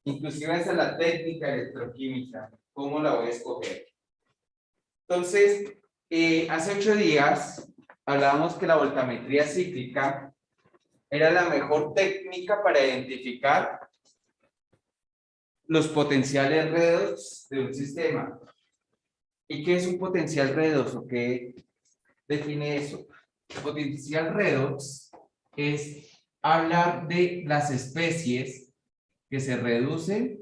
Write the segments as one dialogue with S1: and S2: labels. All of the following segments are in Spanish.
S1: Inclusive esa es la técnica electroquímica. ¿Cómo la voy a escoger? Entonces, hace 8 días hablábamos que la voltametría cíclica era la mejor técnica para identificar los potenciales redox de un sistema. ¿Y qué es un potencial redox o qué define eso? El potencial redox es hablar de las especies que se reducen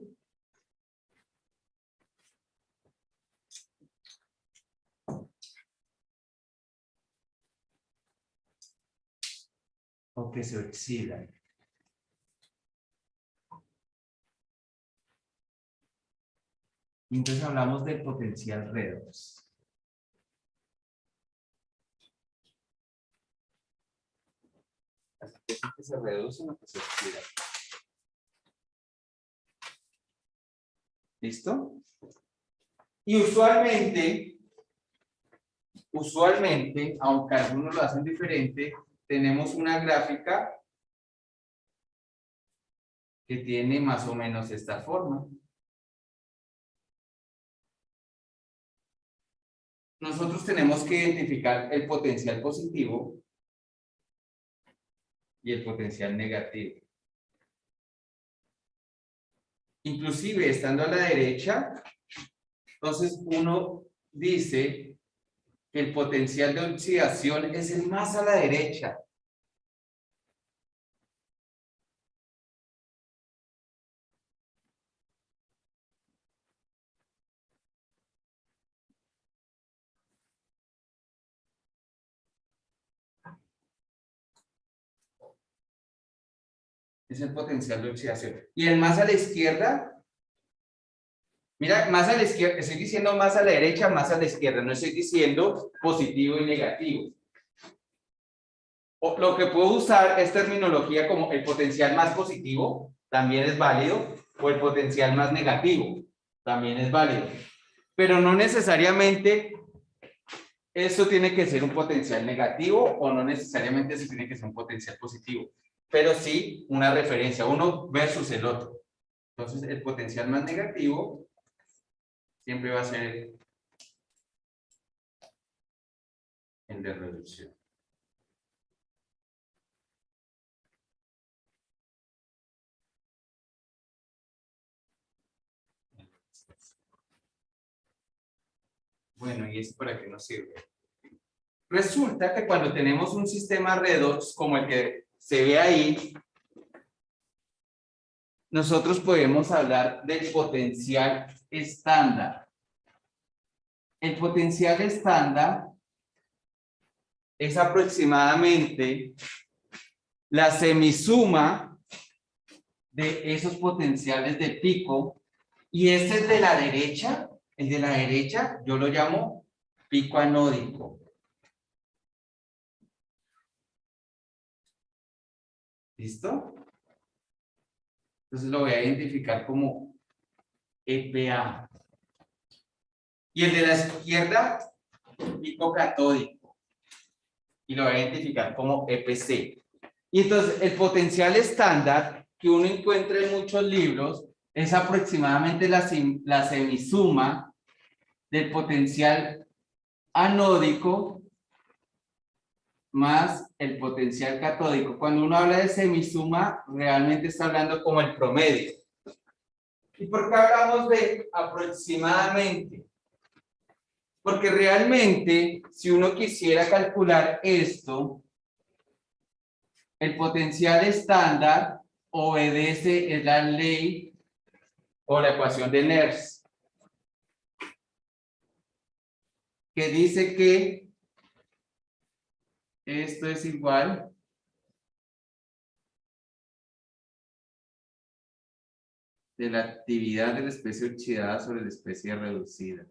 S1: o que se oxidan. Entonces hablamos del potencial redox. Las especies que se reducen o que se oxidan. ¿Listo? Y usualmente, aunque algunos lo hacen diferente, tenemos una gráfica que tiene más o menos esta forma. Nosotros tenemos que identificar el potencial positivo y el potencial negativo. Inclusive, estando a la derecha, entonces uno dice que el potencial de oxidación es el más a la derecha. Es el potencial de oxidación. Y el más a la izquierda, mira, más a la izquierda, estoy diciendo más a la derecha, más a la izquierda, no estoy diciendo positivo y negativo. O lo que puedo usar es terminología como el potencial más positivo, también es válido, o el potencial más negativo, también es válido. Pero no necesariamente eso tiene que ser un potencial negativo o no necesariamente eso tiene que ser un potencial positivo, pero sí una referencia, uno versus el otro. Entonces, el potencial más negativo siempre va a ser el de reducción. Bueno, ¿y esto para qué nos sirve? Resulta que cuando tenemos un sistema redox como el que se ve ahí, nosotros podemos hablar del potencial estándar. El potencial estándar es aproximadamente la semisuma de esos potenciales de pico, y este es de la derecha, el de la derecha yo lo llamo pico anódico. ¿Listo? Entonces lo voy a identificar como EPA. Y el de la izquierda, pico catódico. Y lo voy a identificar como EPC. Y entonces el potencial estándar que uno encuentra en muchos libros es aproximadamente la semisuma del potencial anódico más el potencial catódico. Cuando uno habla de semisuma, realmente está hablando como el promedio. ¿Y por qué hablamos de aproximadamente? Porque realmente, si uno quisiera calcular esto, el potencial estándar obedece a la ley o la ecuación de Nernst, que dice que esto es igual de la actividad de la especie oxidada sobre la especie reducida.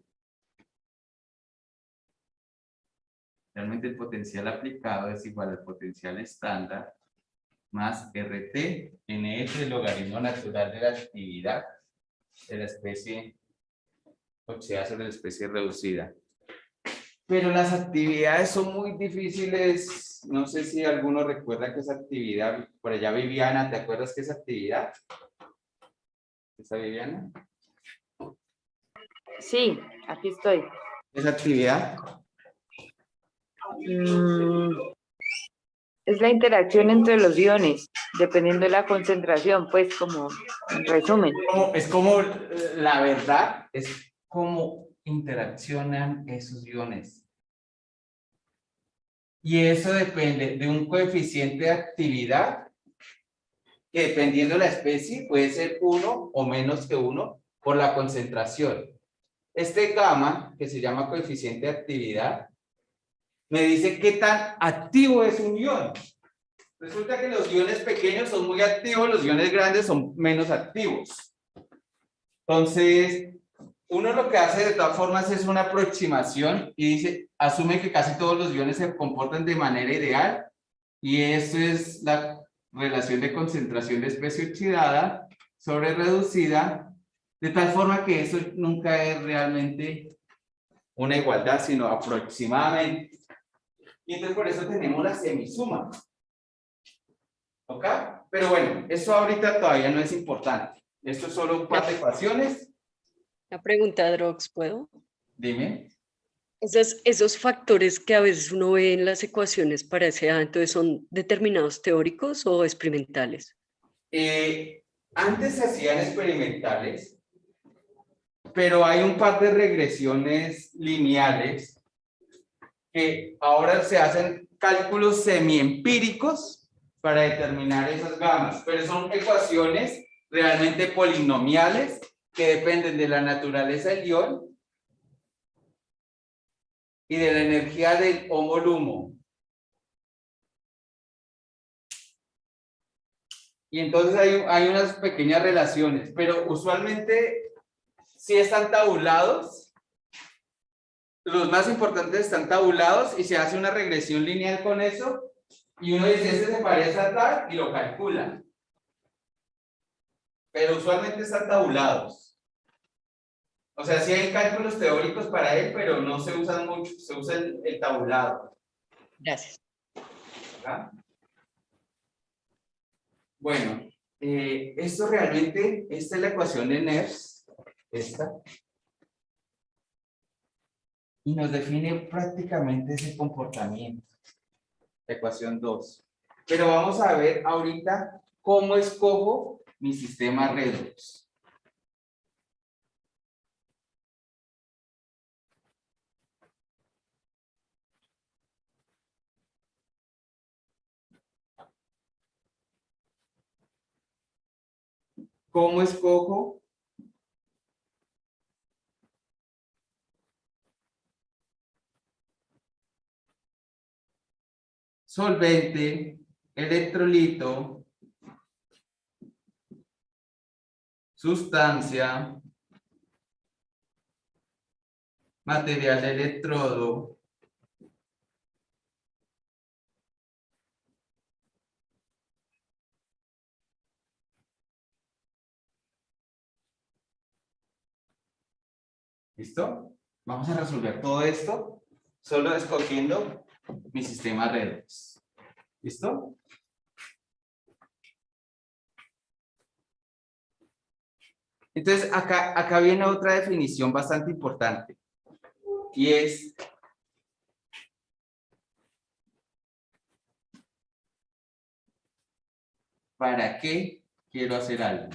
S1: Realmente el potencial aplicado es igual al potencial estándar más RT, NF, el logaritmo natural de la actividad de la especie oxidada sobre la especie reducida. Pero las actividades son muy difíciles. No sé si alguno recuerda que esa actividad, por allá Viviana, ¿te acuerdas que esa actividad? ¿Está Viviana?
S2: Sí, aquí estoy.
S1: Esa actividad.
S2: Es la interacción entre los iones, dependiendo de la concentración, pues como en resumen.
S1: Es como la verdad, es cómo interaccionan esos iones. Y eso depende de un coeficiente de actividad que dependiendo de la especie puede ser 1 o menos que 1 por la concentración. Este gamma, que se llama coeficiente de actividad, me dice qué tan activo es un ion. Resulta que los iones pequeños son muy activos, los iones grandes son menos activos. Entonces, uno lo que hace de todas formas es una aproximación y dice, asume que casi todos los iones se comportan de manera ideal y eso es la relación de concentración de especie oxidada sobre reducida, de tal forma que eso nunca es realmente una igualdad, sino aproximadamente. Y entonces por eso tenemos la semisuma. ¿Ok? Pero bueno, eso ahorita todavía no es importante. Esto es solo un par de ecuaciones.
S3: Una pregunta, Drox, ¿puedo?
S1: Dime.
S3: Esos factores que a veces uno ve en las ecuaciones para ese A, entonces ¿son determinados teóricos o experimentales?
S1: Antes se hacían experimentales, pero hay un par de regresiones lineales que ahora se hacen cálculos semiempíricos para determinar esas gamas, pero son ecuaciones realmente polinomiales que dependen de la naturaleza del ion y de la energía del homolumo. Y entonces hay unas pequeñas relaciones, pero usualmente sí están tabulados. Los más importantes están tabulados y se hace una regresión lineal con eso y uno dice, este se parece a tal y lo calcula. Pero usualmente están tabulados. O sea, sí hay cálculos teóricos para él, pero no se usan mucho, se usa el tabulado.
S3: Gracias.
S1: ¿Verdad? Bueno, esto realmente, esta es la ecuación de Nernst, esta, y nos define prácticamente ese comportamiento, la ecuación 2. Pero vamos a ver ahorita cómo escojo mi sistema redox. ¿Cómo escojo? Solvente, electrolito, sustancia, material de electrodo, ¿listo? Vamos a resolver todo esto solo escogiendo mi sistema redox. ¿Listo? Entonces, acá viene otra definición bastante importante. Y es ¿para qué quiero hacer algo?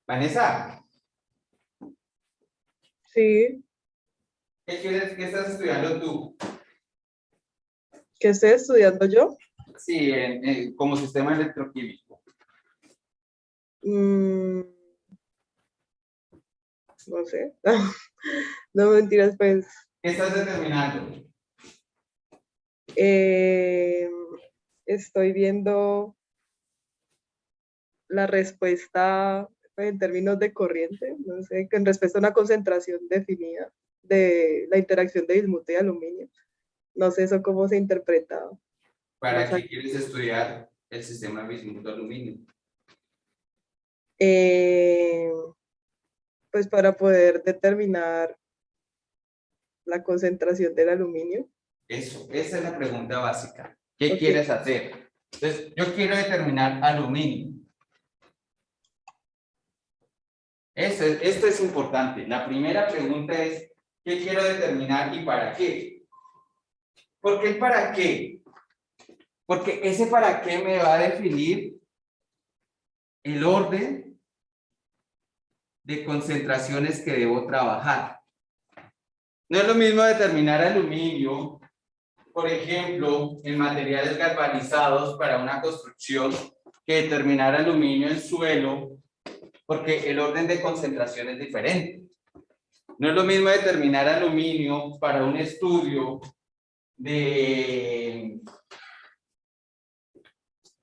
S1: Vanessa,
S4: Sí,
S1: ¿qué estás estudiando tú?
S4: ¿qué estoy estudiando yo?
S1: Sí, como sistema electroquímico.
S4: Mm, no sé. No, mentiras, pues.
S1: ¿Qué estás determinando?
S4: eh, Estoy viendo la respuesta pues, en términos de corriente, no sé, en respuesta a una concentración definida de la interacción de bismuto y aluminio. No sé eso cómo se ha interpretado.
S1: ¿Para qué
S4: Exacto.
S1: quieres estudiar el sistema bismuto-aluminio?
S4: Pues para poder determinar la concentración del aluminio.
S1: Eso, esa es la pregunta básica. ¿Qué
S4: Ok.
S1: quieres hacer? Entonces, yo quiero determinar aluminio. Esto es importante. La primera pregunta es, ¿qué quiero determinar y para qué? ¿Por qué el para qué? Porque ese para qué me va a definir el orden de concentraciones que debo trabajar. No es lo mismo determinar aluminio, por ejemplo, en materiales galvanizados para una construcción, que determinar aluminio en suelo, porque el orden de concentración es diferente. No es lo mismo determinar aluminio para un estudio de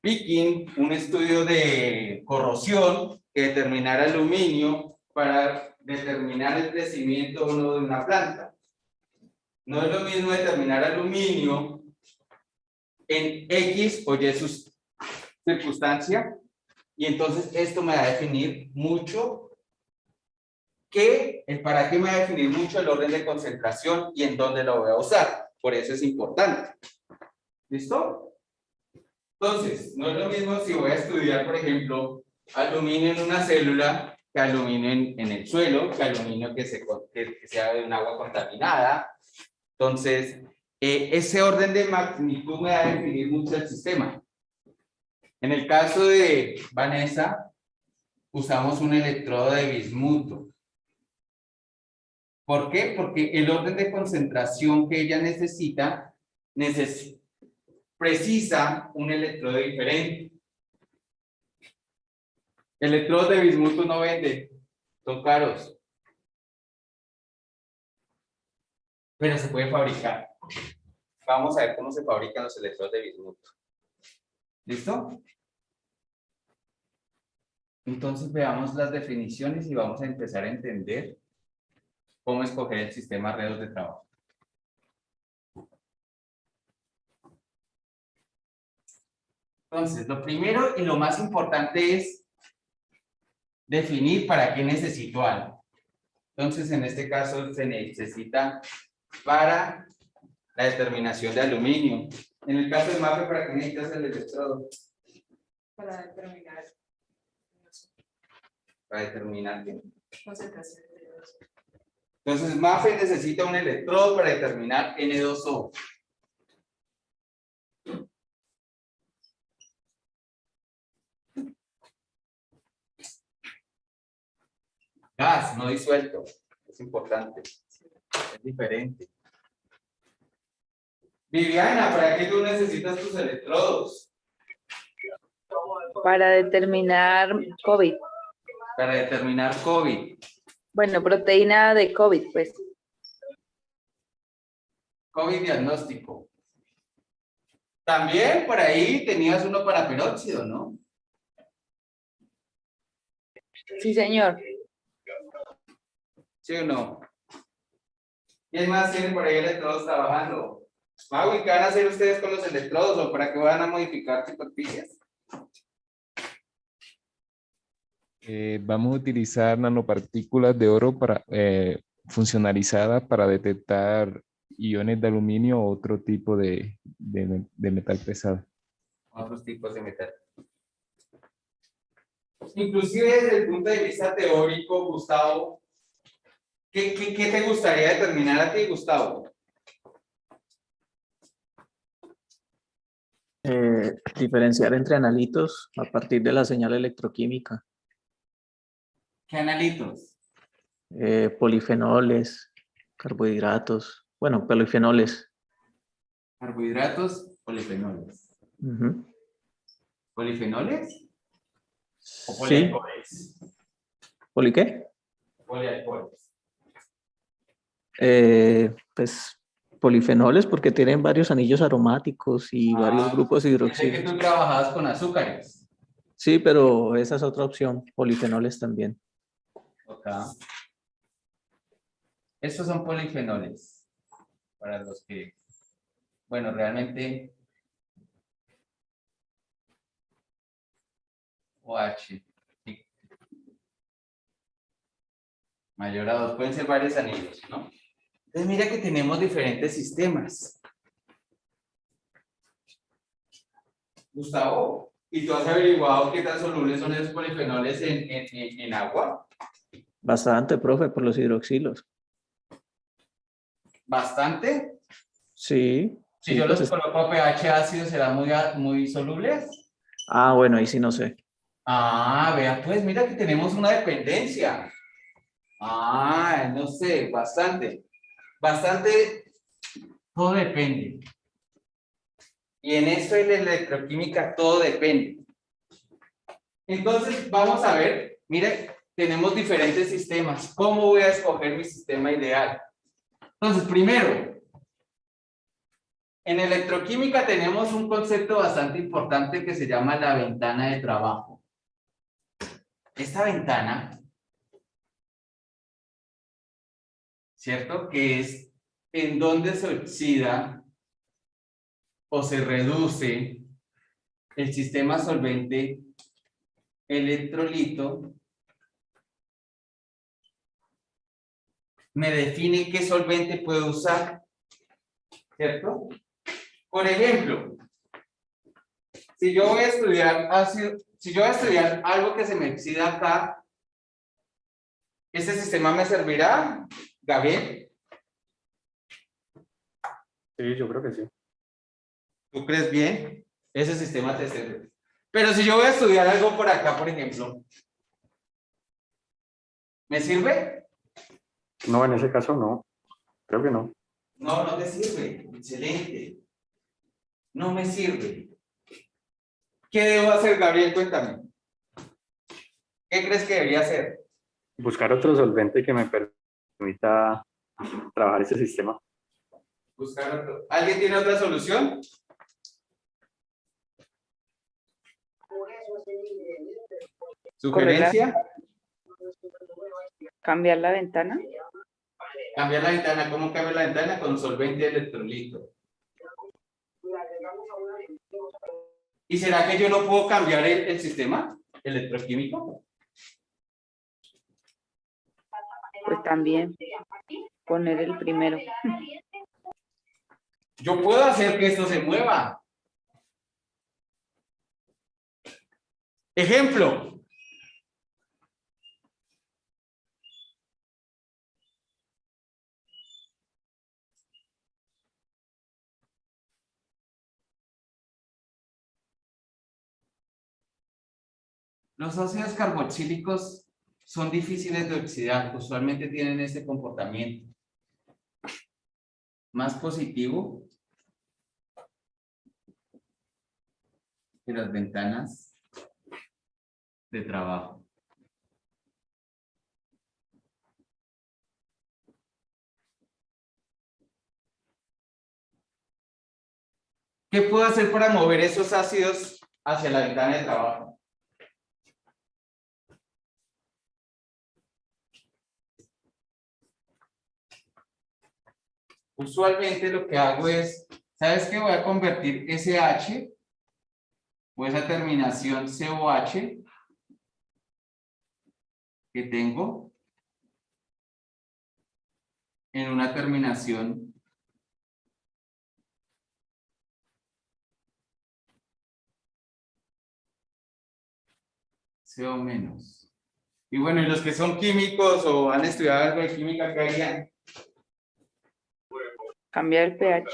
S1: picking, un estudio de corrosión, que determinar aluminio para determinar el crecimiento o no de una planta. No es lo mismo determinar aluminio en X o Y circunstancia, y entonces esto me va a definir mucho el para qué me va a definir mucho el orden de concentración y en dónde lo voy a usar. Por eso es importante. ¿Listo? Entonces, no es lo mismo si voy a estudiar, por ejemplo, aluminio en una célula, que aluminio en el suelo, que aluminio que sea de un agua contaminada. Entonces, ese orden de magnitud me va a definir mucho el sistema. En el caso de Vanessa, usamos un electrodo de bismuto. ¿Por qué? Porque el orden de concentración que ella precisa un electrodo diferente. Electrodos de bismuto no vende, son caros. Pero se puede fabricar. Vamos a ver cómo se fabrican los electrodos de bismuto. ¿Listo? Entonces veamos las definiciones y vamos a empezar a entender cómo escoger el sistema redes de trabajo. Entonces, lo primero y lo más importante es definir para qué necesito algo. Entonces, en este caso se necesita para la determinación de aluminio. En el caso de MAFE, ¿para qué necesitas el electrodo?
S5: Para determinar
S1: Para determinar qué.
S5: concentración de N2O.
S1: Entonces, MAFE necesita un electrodo para determinar N2O. Gas, no disuelto. Es importante. Es diferente. Viviana, ¿para qué tú necesitas tus electrodos?
S2: Para determinar COVID.
S1: Para determinar COVID.
S2: Bueno, proteína de COVID, pues.
S1: COVID diagnóstico. También por ahí tenías uno para peróxido, ¿no?
S2: Sí, señor.
S1: ¿Sí o no? ¿Quién más tiene por ahí electrodos trabajando? Mau, ¿y qué van a hacer ustedes con los electrodos o para qué van a modificar superficies?
S6: Vamos a utilizar nanopartículas de oro para, funcionalizadas para detectar iones de aluminio o otro tipo de metal pesado.
S1: Otros tipos de metal. Inclusive desde el punto de vista teórico, Gustavo, ¿qué te gustaría determinar a ti, Gustavo?
S7: Diferenciar entre analitos a partir de la señal electroquímica,
S1: ¿Qué analitos?
S7: polifenoles, carbohidratos, bueno, polifenoles.
S1: Carbohidratos, polifenoles.
S7: Ujú.
S1: ¿Polifenoles? ¿O
S7: Sí,
S1: polialcoholes?
S7: ¿poli qué?
S1: Polialcoholes.
S7: Pues polifenoles porque tienen varios anillos aromáticos y varios grupos
S1: Sé que
S7: hidroxilos.
S1: tú trabajabas con azúcares.
S7: Sí, pero esa es otra opción, polifenoles también.
S1: Acá. Estos son polifenoles. Para los que, bueno, realmente OH mayor a 2, pueden ser varios anillos, ¿no? Entonces mira que tenemos diferentes sistemas. Gustavo, ¿y tú has averiguado qué tan solubles son esos polifenoles en agua?
S7: Bastante, profe, por los hidroxilos.
S1: ¿Bastante?
S7: Sí.
S1: Si
S7: sí,
S1: yo
S7: pues
S1: los coloco a pH ácido, ¿serán muy solubles?
S7: bueno, ahí sí no sé.
S1: Ah, vea, pues mira que tenemos una dependencia. Ah, no sé, bastante. Bastante, todo depende. Y en esto en la electroquímica todo depende. Entonces, vamos a ver, mire, tenemos diferentes sistemas. ¿Cómo voy a escoger mi sistema ideal? Entonces, primero, en electroquímica tenemos un concepto bastante importante que se llama la ventana de trabajo. Esta ventana, ¿cierto? Que es en donde se oxida o se reduce el sistema solvente electrolito, me define qué solvente puedo usar, ¿cierto? Por ejemplo, si yo voy a estudiar ácido, si yo voy a estudiar algo que se me oxida acá, ¿ese sistema me servirá, Gabriel?
S8: Sí, yo creo que sí.
S1: ¿Tú crees bien? Ese sistema te sirve. Pero si yo voy a estudiar algo por acá, por ejemplo, ¿me sirve?
S8: No, en ese caso no. Creo que no.
S1: No, no te sirve. Excelente. No me sirve. ¿Qué debo hacer, Gabriel? Cuéntame. ¿Qué crees que debería hacer?
S8: Buscar otro solvente que me permita trabajar ese sistema.
S1: Buscar otro. ¿Alguien tiene otra solución? ¿Sugerencia?
S2: Cambiar la ventana.
S1: Cambiar la ventana. ¿Cómo cambiar la ventana? Con solvente electrolito. ¿Y será que yo no puedo cambiar el sistema electroquímico?
S2: Pues también poner el primero.
S1: Yo puedo hacer que esto se mueva. Ejemplo. Los ácidos carboxílicos son difíciles de oxidar, usualmente tienen este comportamiento. Más positivo que las ventanas de trabajo. ¿Qué puedo hacer para mover esos ácidos hacia la ventana de trabajo? Usualmente lo que hago es, ¿sabes qué? Voy a convertir SH o esa terminación COH que tengo en una terminación CO menos. Y bueno, y los que son químicos o han estudiado algo de química, ¿qué harían?
S2: Cambiar el pH.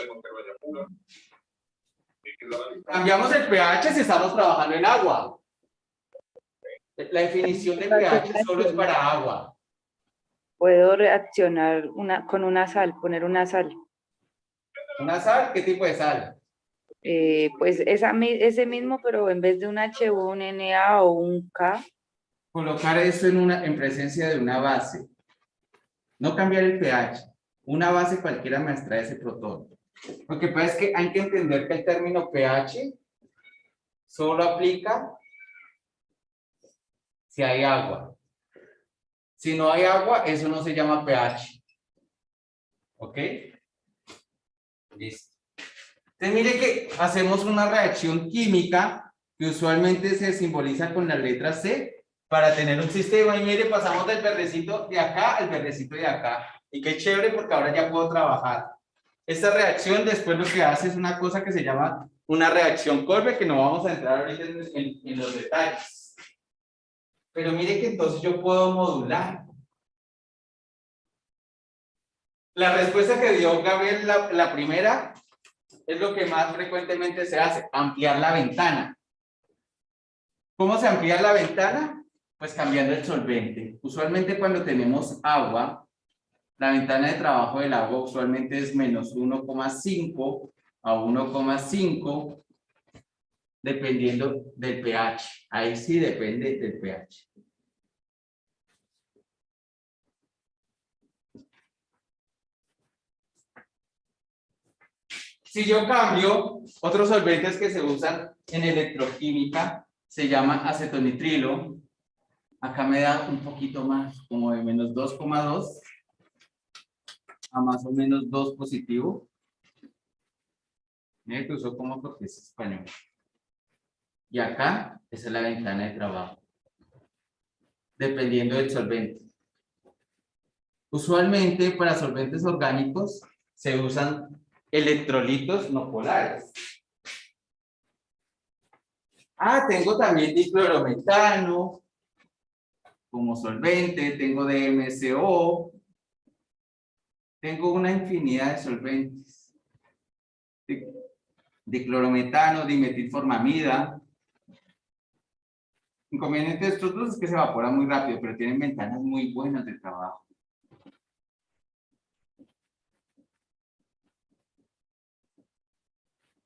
S1: Cambiamos el pH si estamos trabajando en agua. La definición de pH solo es para agua.
S2: Puedo reaccionar con una sal, poner una sal.
S1: ¿Una sal? ¿Qué tipo de sal?
S2: Pues ese mismo, pero en vez de un H o un Na o un K.
S1: Colocar esto en presencia de una base. No cambiar el pH. Una base cualquiera me extrae ese protón. Lo que pasa es que hay que entender que el término pH solo aplica si hay agua. Si no hay agua, eso no se llama pH. ¿Ok? Listo. Entonces mire que hacemos una reacción química que usualmente se simboliza con la letra C para tener un sistema. Y mire, pasamos del verdecito de acá al verdecito de acá. Y qué chévere porque ahora ya puedo trabajar. Esta reacción después lo que hace es una cosa que se llama una reacción Colbe, que no vamos a entrar ahorita en los detalles. Pero mire que entonces yo puedo modular. La respuesta que dio Gabriel, la primera, es lo que más frecuentemente se hace, ampliar la ventana. ¿Cómo se amplía la ventana? Pues cambiando el solvente. Usualmente cuando tenemos agua, la ventana de trabajo del agua usualmente es menos 1,5 a 1,5, dependiendo del pH. Ahí sí depende del pH. Si yo cambio, otros solventes que se usan en electroquímica se llama acetonitrilo. Acá me da un poquito más, como de menos 2,2 a más o menos 2 positivo. Mira que uso como porque es español. Y acá, esa es la ventana de trabajo. Dependiendo del solvente. Usualmente para solventes orgánicos se usan electrolitos no polares. Tengo también diclorometano como solvente, tengo DMSO, tengo una infinidad de solventes. Diclorometano, dimetilformamida. Inconveniente de estos dos es que se evaporan muy rápido, pero tienen ventanas muy buenas de trabajo.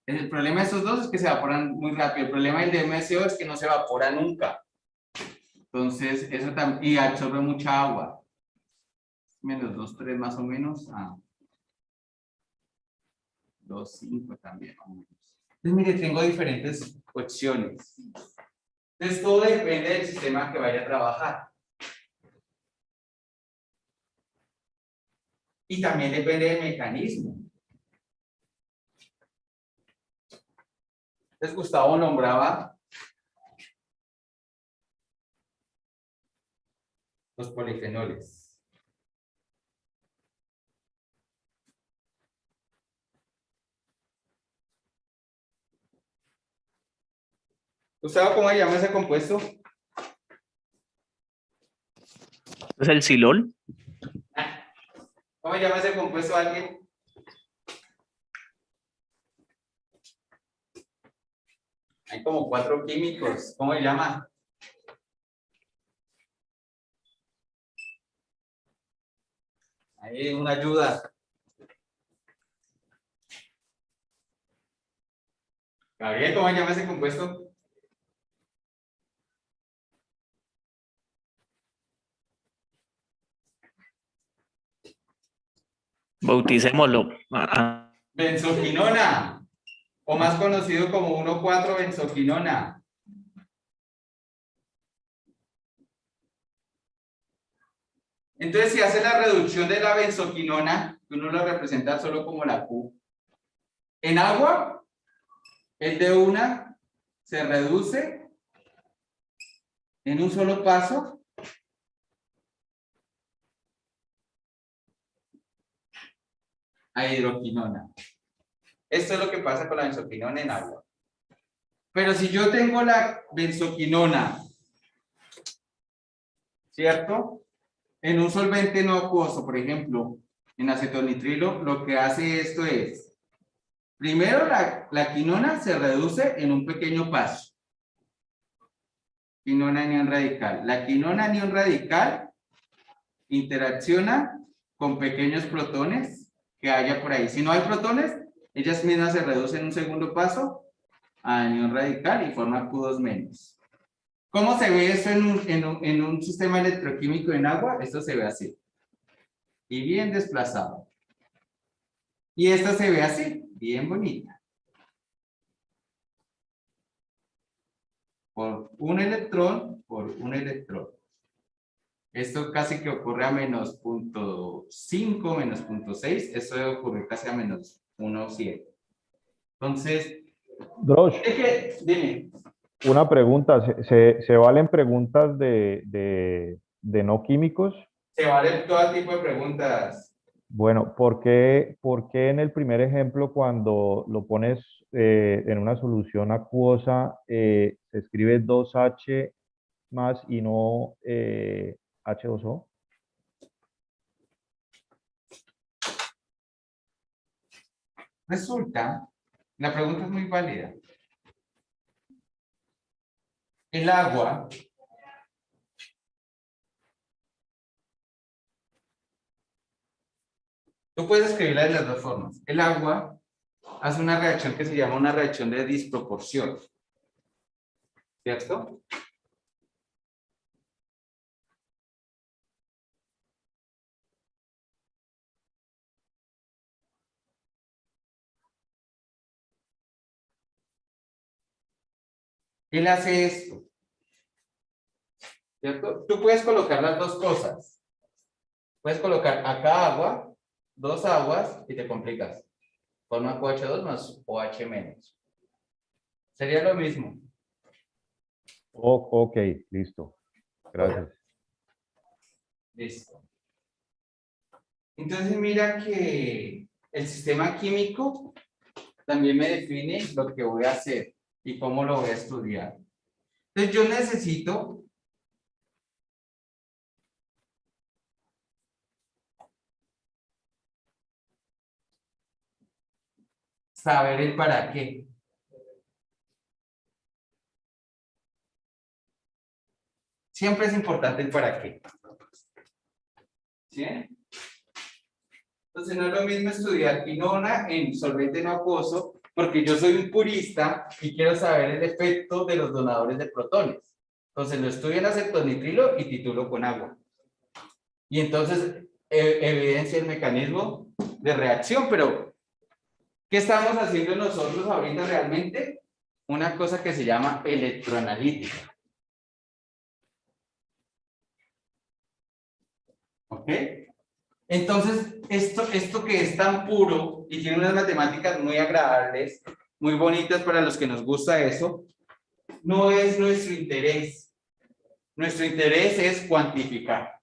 S1: El problema de estos dos es que se evaporan muy rápido. El problema del DMSO es que no se evapora nunca. Entonces, eso también, y absorbe mucha agua. Menos 2,3 más o menos. 2,5 también. Entonces, mire, tengo diferentes opciones. Entonces, todo depende del sistema que vaya a trabajar. Y también depende del mecanismo. Entonces, Gustavo nombraba los polifenoles. Gustavo, ¿cómo se llama ese compuesto?
S7: ¿Es el silol?
S1: ¿Cómo se llama ese compuesto alguien? Hay como 4 químicos. ¿Cómo se llama? Hay una ayuda. Gabriel, ¿cómo se llama ese compuesto?
S7: Bauticémoslo.
S1: Benzoquinona, o más conocido como 1,4-benzoquinona. Entonces, si hace la reducción de la benzoquinona, que uno lo representa solo como la Q, en agua, el de una se reduce en un solo paso a hidroquinona. Esto es lo que pasa con la benzoquinona en agua. Pero si yo tengo la benzoquinona, ¿cierto? En un solvente no acuoso, por ejemplo, en acetonitrilo, lo que hace esto es, primero la quinona se reduce en un pequeño paso. Quinona anión radical. La quinona anión radical interacciona con pequeños protones que haya por ahí. Si no hay protones, ellas mismas se reducen en un segundo paso a anión radical y forma Q2 menos. ¿Cómo se ve eso en un sistema electroquímico en agua? Esto se ve así. Y bien desplazado. Y esto se ve así, bien bonita. Por un electrón, por un electrón. Esto casi que ocurre a menos 0,5, menos 0,6. Esto debe ocurrir casi a menos 1,7. Entonces,
S9: Drosh,
S1: dime.
S9: Una pregunta, ¿se valen preguntas de no químicos?
S1: Se vale todo tipo de preguntas.
S9: Bueno, por qué en el primer ejemplo cuando lo pones en una solución acuosa se escribe 2H más y no H2O?
S1: Resulta, la pregunta es muy válida. El agua tú puedes escribirla de las dos formas. El agua hace una reacción que se llama una reacción de disproporción. ¿Cierto? Él hace esto. ¿Cierto? Tú puedes colocar las dos cosas. Puedes colocar acá agua, dos aguas y te complicas. Forma OH2 más OH menos. Sería lo mismo.
S9: Ok, listo. Gracias.
S1: Listo. Entonces mira que el sistema químico también me define lo que voy a hacer y cómo lo voy a estudiar. Entonces yo necesito saber el para qué. Siempre es importante el para qué. ¿Sí? Entonces no es lo mismo estudiar quinona en solvente no acuoso, porque yo soy un purista y quiero saber el efecto de los donadores de protones. Entonces lo estudio en acetonitrilo y titulo con agua. Y entonces evidencia el mecanismo de reacción, pero ¿qué estamos haciendo nosotros ahorita realmente? Una cosa que se llama electroanalítica. ¿Ok? Entonces, esto que es tan puro y tiene unas matemáticas muy agradables, muy bonitas para los que nos gusta eso, no es nuestro interés. Nuestro interés es cuantificar.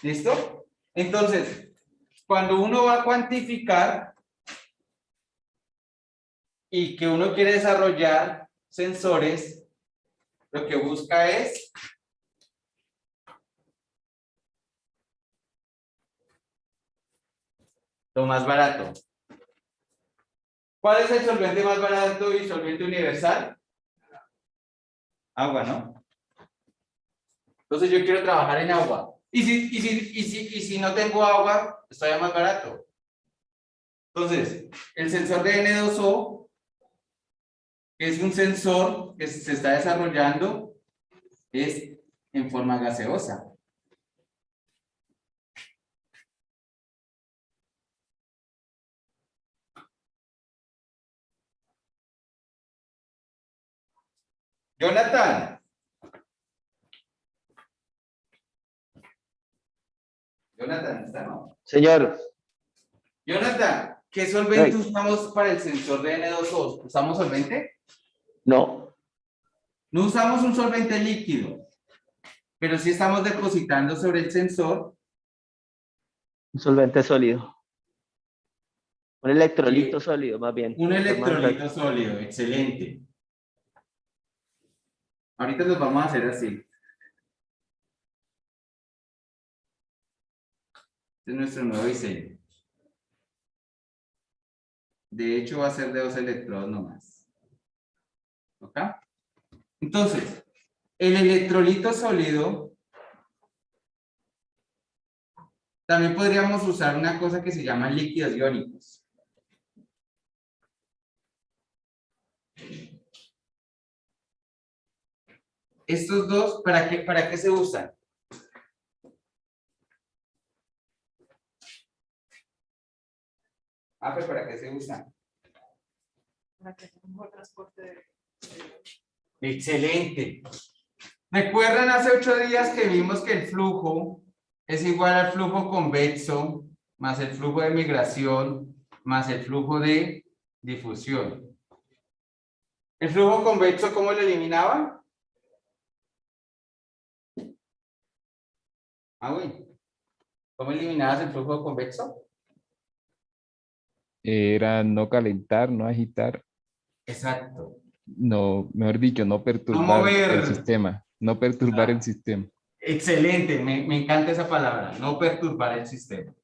S1: ¿Listo? Entonces, cuando uno va a cuantificar y que uno quiere desarrollar sensores, lo que busca es lo más barato. ¿Cuál es el solvente más barato y solvente universal? Agua, ¿no? Entonces yo quiero trabajar en agua. Y si no tengo agua, está más barato. Entonces, el sensor de N2O, que es un sensor que se está desarrollando, es en forma gaseosa. Jonathan. Jonathan, ¿está no?
S7: Señor,
S1: Jonathan, ¿qué solvente usamos para el sensor de N2O? ¿Usamos solvente?
S7: no,
S1: No usamos un solvente líquido, pero sí estamos depositando sobre el sensor
S7: un solvente sólido. Un electrolito sólido, más bien.
S1: un
S7: Más
S1: electrolito
S7: exacto.
S1: sólido. Excelente. Ahorita los vamos a hacer así. Este es nuestro nuevo diseño. De hecho, va a ser de 2 electrodos nomás. ¿Ok? Entonces, el electrolito sólido, también podríamos usar una cosa que se llama líquidos iónicos. Estos dos, para qué se usan? Pues ¿para qué se usan?
S5: Para que tenga un mejor transporte de.
S1: Excelente. ¿Recuerdan hace 8 días que vimos que el flujo es igual al flujo convexo más el flujo de migración más el flujo de difusión? ¿El flujo convexo cómo lo eliminaba? Uy. ¿Cómo eliminabas el flujo convexo?
S6: Era no calentar, no agitar,
S1: Exacto.
S6: no, mejor dicho, no perturbar
S1: mover.
S6: el sistema, no perturbar el
S1: Ah.
S6: sistema.
S1: Excelente, me encanta esa palabra, no perturbar el sistema.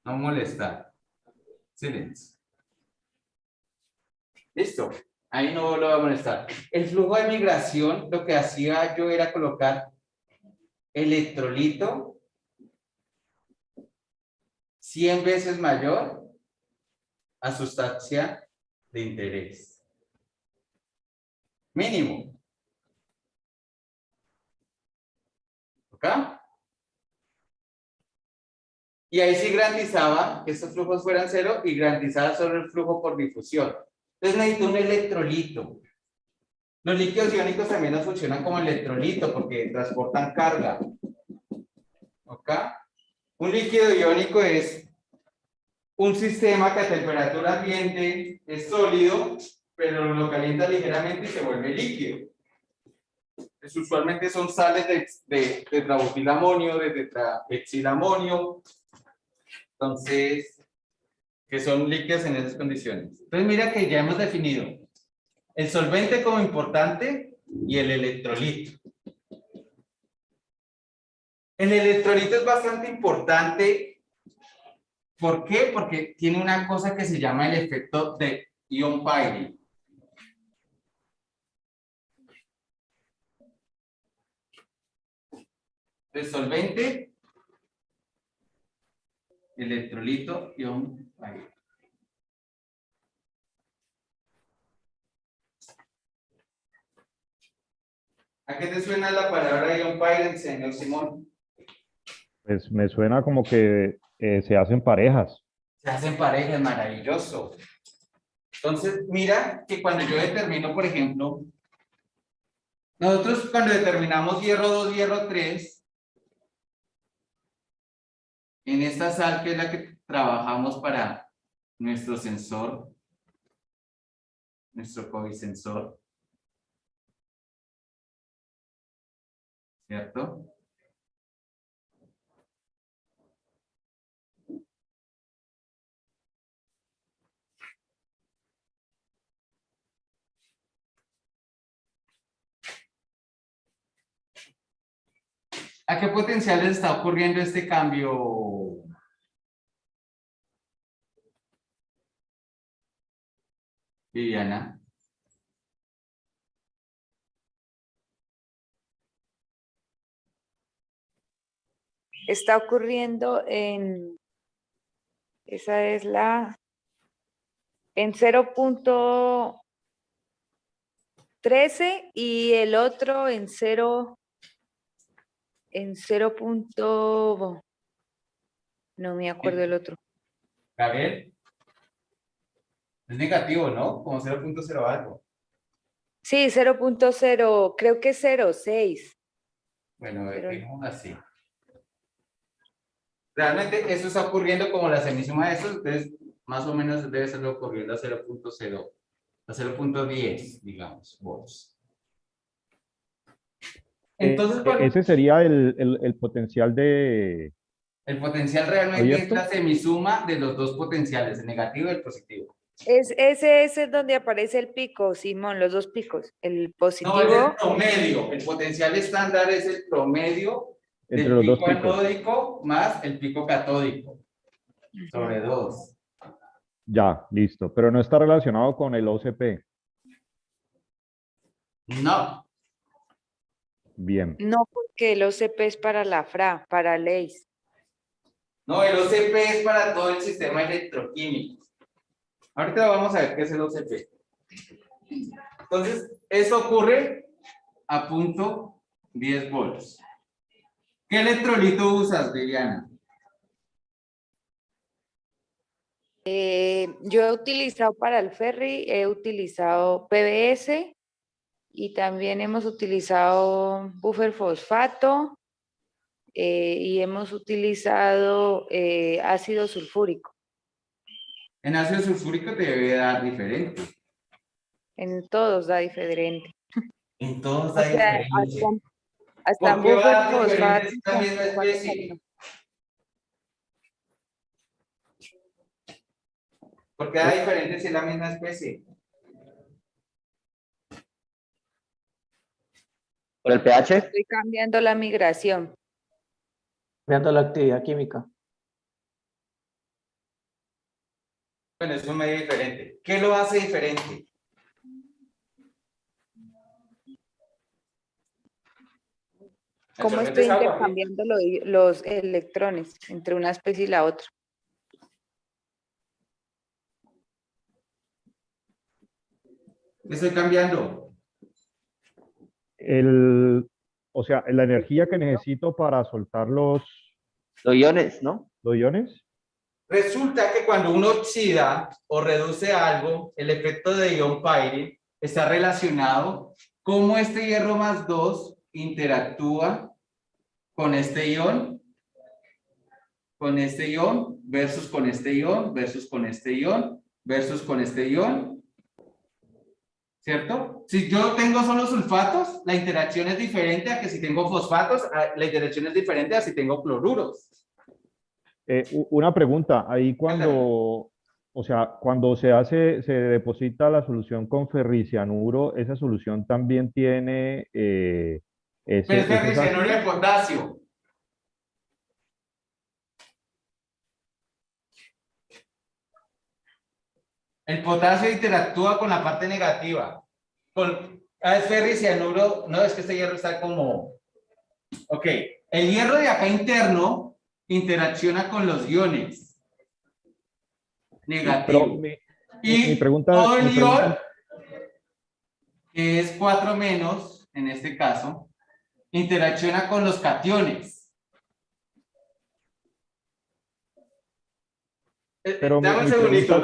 S1: No molestar. Silencio. Listo, ahí no lo voy a molestar. El flujo de migración, lo que hacía yo era colocar electrolito 100 veces mayor a sustancia de interés. Mínimo. ¿Ok? Y ahí sí garantizaba que estos flujos fueran cero y garantizaba solo el flujo por difusión. Entonces necesito un electrolito. Los líquidos iónicos también nos funcionan como electrolito porque transportan carga. ¿Ok? Un líquido iónico es un sistema que a temperatura ambiente es sólido, pero lo calienta ligeramente y se vuelve líquido. Pues usualmente son sales de tetrabutilamonio, de tetraexilamonio. Entonces, que son líquidos en esas condiciones. Entonces, mira que ya hemos definido el solvente como importante y el electrolito. El electrolito es bastante importante. ¿Por qué? Porque tiene una cosa que se llama el efecto de ion pairing. El solvente, electrolito, ion pairing. ¿A qué te suena la palabra ion pairing, señor Simón?
S9: Pues me suena como que se hacen parejas.
S1: Se hacen parejas, maravilloso. Entonces, mira que cuando yo determino, por ejemplo, nosotros cuando determinamos hierro 2, hierro 3, en esta sal que es la que trabajamos para nuestro sensor, nuestro COVID-sensor, ¿cierto? ¿A qué potenciales está ocurriendo este cambio? Viviana.
S2: Está ocurriendo esa es en 0.13 y el otro en 0, no me acuerdo el otro.
S1: Gabriel. Es negativo, ¿no? Como 0.0 algo.
S2: Sí, 0.0, creo que 0.6.
S1: Bueno,
S2: Pero-
S1: dejemos así. Realmente eso está ocurriendo como la semisuma de esos, entonces más o menos debe estar ocurriendo a 0.0, a 0.10, digamos, volts. Entonces,
S9: Ese sería el potencial de
S1: el potencial realmente es
S9: abierto.
S1: la semisuma de los dos potenciales, el negativo y el positivo.
S2: Ese es donde aparece el pico, Simón, los dos picos. El
S1: No, es
S2: positivo.
S1: el promedio. El potencial estándar es el promedio
S9: Entre
S1: del
S9: los dos
S1: pico
S9: picos.
S1: anódico más el pico catódico. Sobre 2.
S9: Ya, listo. Pero no está relacionado con el OCP.
S1: No.
S9: Bien.
S2: No, porque el OCP es para la FRA, para LEIS.
S1: No, el OCP es para todo el sistema electroquímico. Ahorita vamos a ver qué es el OCP. Entonces, eso ocurre a punto 10 volts. ¿Qué electrolito usas, Viviana?
S2: Yo he utilizado para el ferry, he utilizado PBS y también hemos utilizado buffer fosfato y hemos utilizado ácido sulfúrico.
S1: En ácido sulfúrico te debe dar diferente.
S2: En todos da diferente.
S1: En todos
S2: O
S1: da
S2: sea,
S1: diferente.
S2: hasta en
S1: ¿Por qué va a
S2: buffer
S1: dar
S2: fosfato.
S1: diferente si es la misma especie? ¿Por qué da diferente si es la misma especie?
S7: Por el pH,
S2: Estoy cambiando la migración.
S7: cambiando la actividad química.
S1: Bueno, es un medio diferente. ¿Qué lo hace diferente? El
S2: ¿Cómo
S1: solvente
S2: estoy
S1: es agua, ¿sí?
S2: intercambiando los electrones entre una especie y la otra?
S1: ¿Qué estoy cambiando?
S9: O sea, la energía que necesito para soltar
S7: Los iones, ¿no?
S9: los iones.
S1: Resulta que cuando uno oxida o reduce algo, el efecto de ion pairing está relacionado cómo este hierro más 2 interactúa con este ion versus con este ion versus con este ion versus con este ion, ¿cierto? Si yo tengo solo sulfatos, la interacción es diferente a que si tengo fosfatos, la interacción es diferente a si tengo cloruros.
S9: Una pregunta, ahí cuando, o sea, cuando se deposita la solución con ferricianuro, esa solución también tiene
S1: Pero es ferricianuro de potasio. El potasio interactúa con la parte negativa. Es ferricianuro, no, es que este hierro está como... Ok, el hierro de acá interno interacciona con los iones negativos.
S9: mi pregunta,
S1: todo el ion, que es 4 menos, en este caso, interacciona con los cationes. Dame un segundito.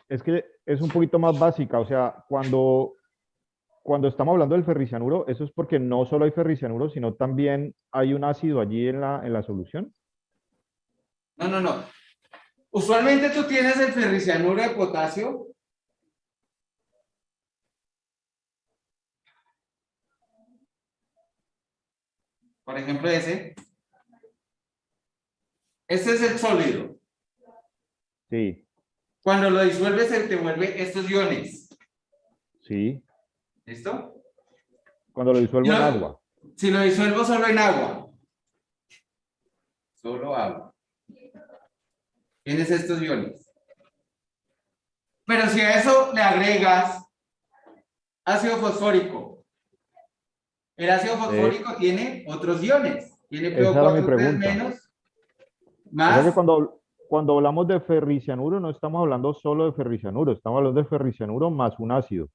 S9: Es que es un poquito más básica, o sea, cuando estamos hablando del ferricianuro, eso es porque no solo hay ferricianuro, sino también hay un ácido allí en la solución.
S1: No. Usualmente tú tienes el ferricianuro de potasio. Por ejemplo, ese. Este es el sólido.
S9: Sí.
S1: Cuando lo disuelves, se te vuelve estos iones.
S9: Sí.
S1: ¿Listo?
S9: Cuando lo disuelvo en agua.
S1: Si lo disuelvo solo en agua. Solo agua. Tienes estos iones. Pero si a eso le agregas ácido fosfórico, el ácido fosfórico tiene otros iones. Tiene
S9: Esa era mi
S1: PO4
S9: pregunta.
S1: menos.
S9: O sea
S1: Más.
S9: que cuando hablamos de ferricianuro, no estamos hablando solo de ferricianuro, estamos hablando de ferricianuro más un ácido.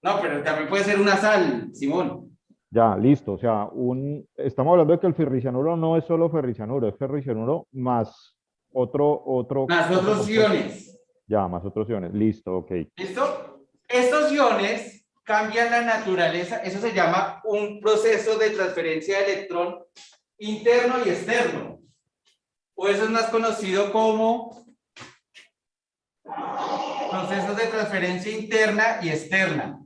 S1: No, pero también puede ser una sal, Simón.
S9: Ya, listo. O sea, estamos hablando de que el ferricianuro no es solo ferricianuro, es ferricianuro más otro
S1: Más otros
S9: compuesto.
S1: iones.
S9: Ya, más otros iones. Listo, ok.
S1: ¿Listo? Estos iones cambian la naturaleza. Eso se llama un proceso de transferencia de electrón interno y externo. O eso es más conocido como procesos de transferencia interna y externa.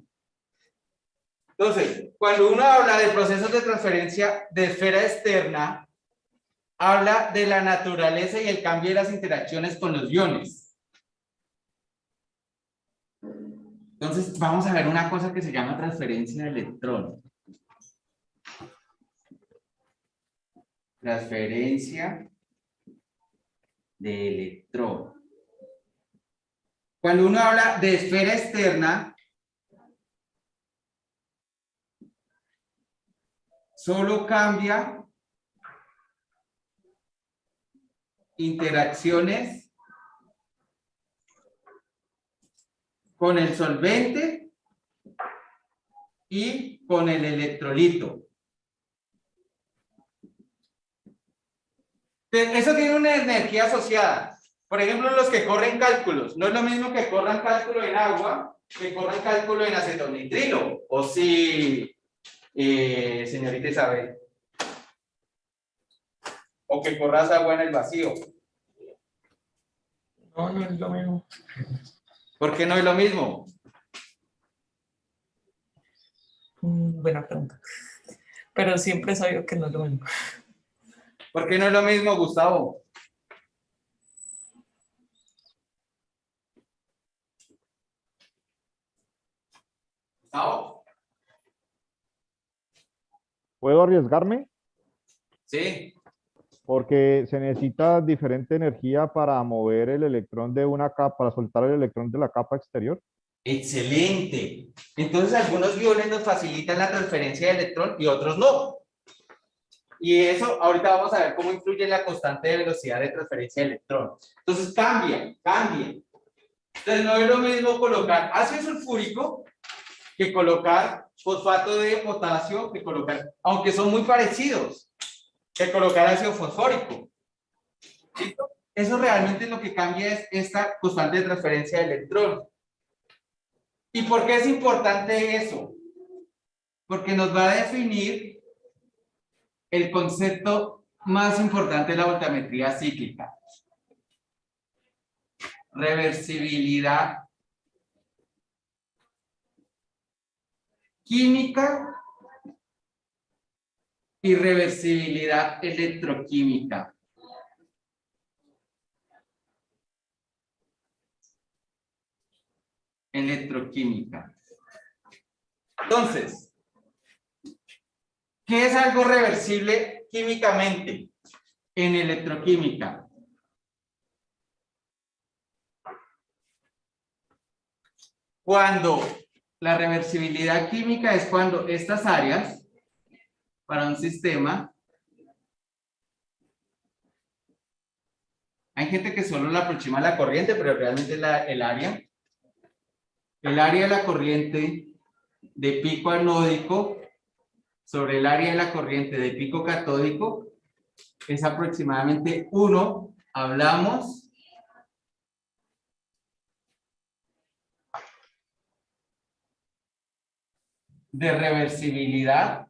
S1: Entonces, cuando uno habla de procesos de transferencia de esfera externa, habla de la naturaleza y el cambio de las interacciones con los iones. Entonces, vamos a ver una cosa que se llama transferencia de electrón. Transferencia de electrón. Cuando uno habla de esfera externa, solo cambia interacciones con el solvente y con el electrolito. Eso tiene una energía asociada. Por ejemplo, los que corren cálculos. No es lo mismo que corran cálculo en agua que corran cálculo en acetonitrilo. O si, señorita Isabel. o que corras agua en el vacío?
S10: No, no es lo mismo.
S1: ¿Por qué no es lo mismo?
S10: Buena pregunta. Pero siempre he sabido que no es lo mismo.
S1: ¿Por qué no es lo mismo, Gustavo? Gustavo.
S9: ¿Puedo arriesgarme?
S1: Sí.
S9: Porque se necesita diferente energía para mover el electrón de una capa, para soltar el electrón de la capa exterior.
S1: Excelente. Entonces, algunos iones nos facilitan la transferencia de electrón y otros no. Y eso, ahorita vamos a ver cómo influye la constante de velocidad de transferencia de electrón. Entonces, cambia. Entonces, no es lo mismo colocar ácido sulfúrico que colocar fosfato de potasio, que colocar, aunque son muy parecidos, que colocar ácido fosfórico. ¿Listo? Eso realmente lo que cambia es esta constante de transferencia de electrón. ¿Y por qué es importante eso? Porque nos va a definir el concepto más importante de la voltametría cíclica. Reversibilidad química y reversibilidad electroquímica. Electroquímica. Entonces, ¿qué es algo reversible químicamente en electroquímica? Cuando la reversibilidad química es cuando estas áreas para un sistema, hay gente que solo la aproxima a la corriente, pero realmente el área de la corriente de pico anódico sobre el área de la corriente de pico catódico es aproximadamente 1. Hablamos de reversibilidad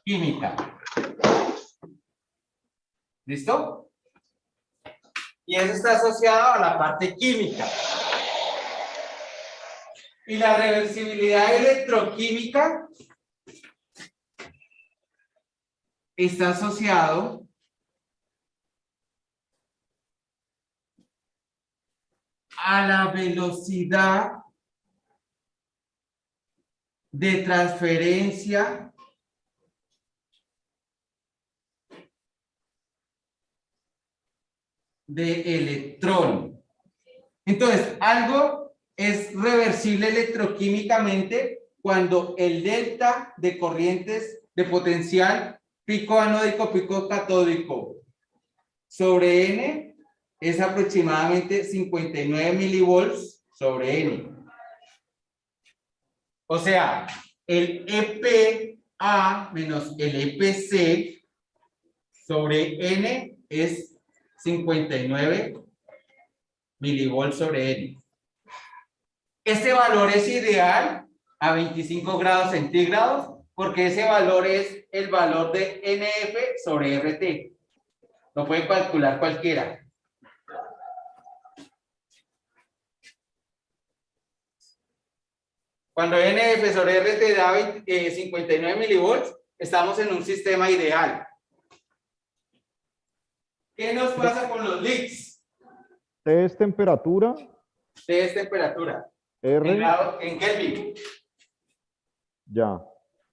S1: química. ¿Listo? Y eso está asociado a la parte química. Y la reversibilidad electroquímica está asociado a la velocidad de transferencia de electrón. Entonces, algo es reversible electroquímicamente cuando el delta de corrientes de potencial pico anódico, pico catódico sobre N es aproximadamente 59 milivolts sobre N. O sea, el EPA menos el EPC sobre N es 59 milivolts sobre N. Este valor es ideal a 25 grados centígrados porque ese valor es el valor de NF sobre RT. Lo puede calcular cualquiera. Cuando NF sobre RT da 59 milivolts, estamos en un sistema ideal. ¿Qué nos pasa con los leaks?
S9: T es temperatura.
S1: T es temperatura.
S9: R.
S1: En Kelvin.
S9: Ya.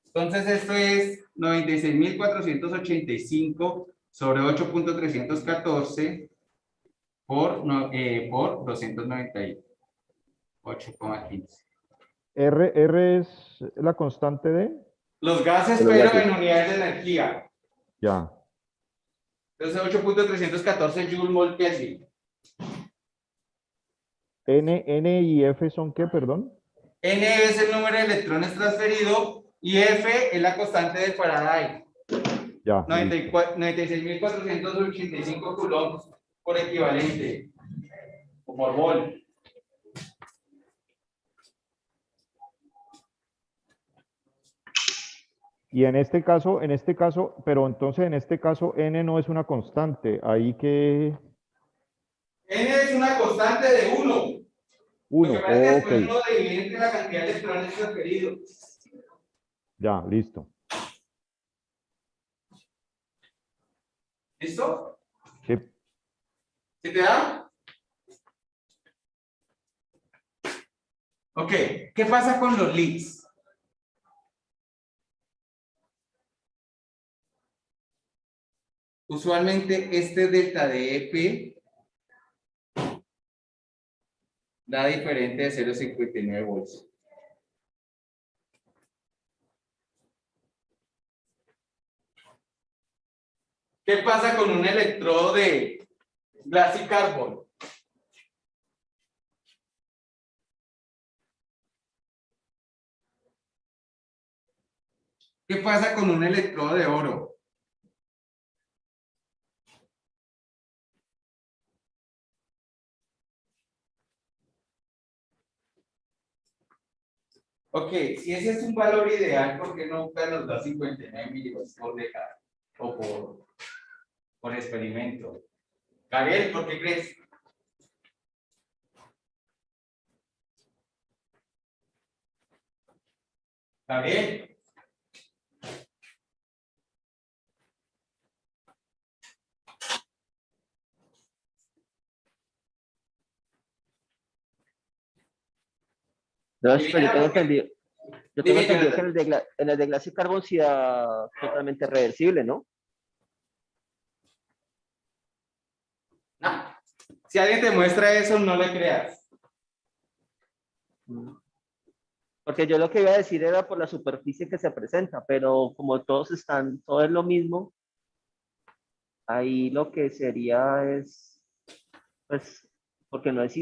S1: Entonces esto es 96.485 sobre 8.314 por 298,15.
S9: R es la constante de.
S1: Los gases, pero en unidades de energía.
S9: Ya.
S1: Entonces 8.314 Joule mol Kelvin.
S9: N y F son qué, perdón.
S1: N es el número de electrones transferido y F es la constante de Faraday.
S9: Ya.
S1: 96.485 coulombs por equivalente o por mol.
S9: Y en este caso, pero entonces en este caso n no es una constante, ahí que
S1: N es una constante de 1. Lo
S9: 1,
S1: que pasa es que
S9: ok,
S1: después uno divide entre la cantidad de electrones requeridos.
S9: ya, listo.
S1: ¿Listo?
S9: Sí.
S1: ¿Sí te da? Ok, ¿qué pasa con los leads? Usualmente este delta de EP da diferente de 0,59 volts. ¿Qué pasa con un electrodo de glass y carbón? ¿Qué pasa con un electrodo de oro? Ok, si ese es un valor ideal, ¿por qué nunca nos da 59 milivolts por década? O por experimento. Gabriel, ¿por qué crees? Gabriel.
S11: No, pero
S1: Adivina por qué.
S11: yo tengo
S1: Dime,
S11: entendido que
S1: Jonathan.
S11: en el de Glass y Carbon sí da totalmente reversible, ¿no?
S1: No. Si alguien te muestra eso, no le creas.
S11: Porque yo lo que iba a decir era por la superficie que se presenta, pero como todos están, todo es lo mismo, ahí lo que sería es, pues, porque no es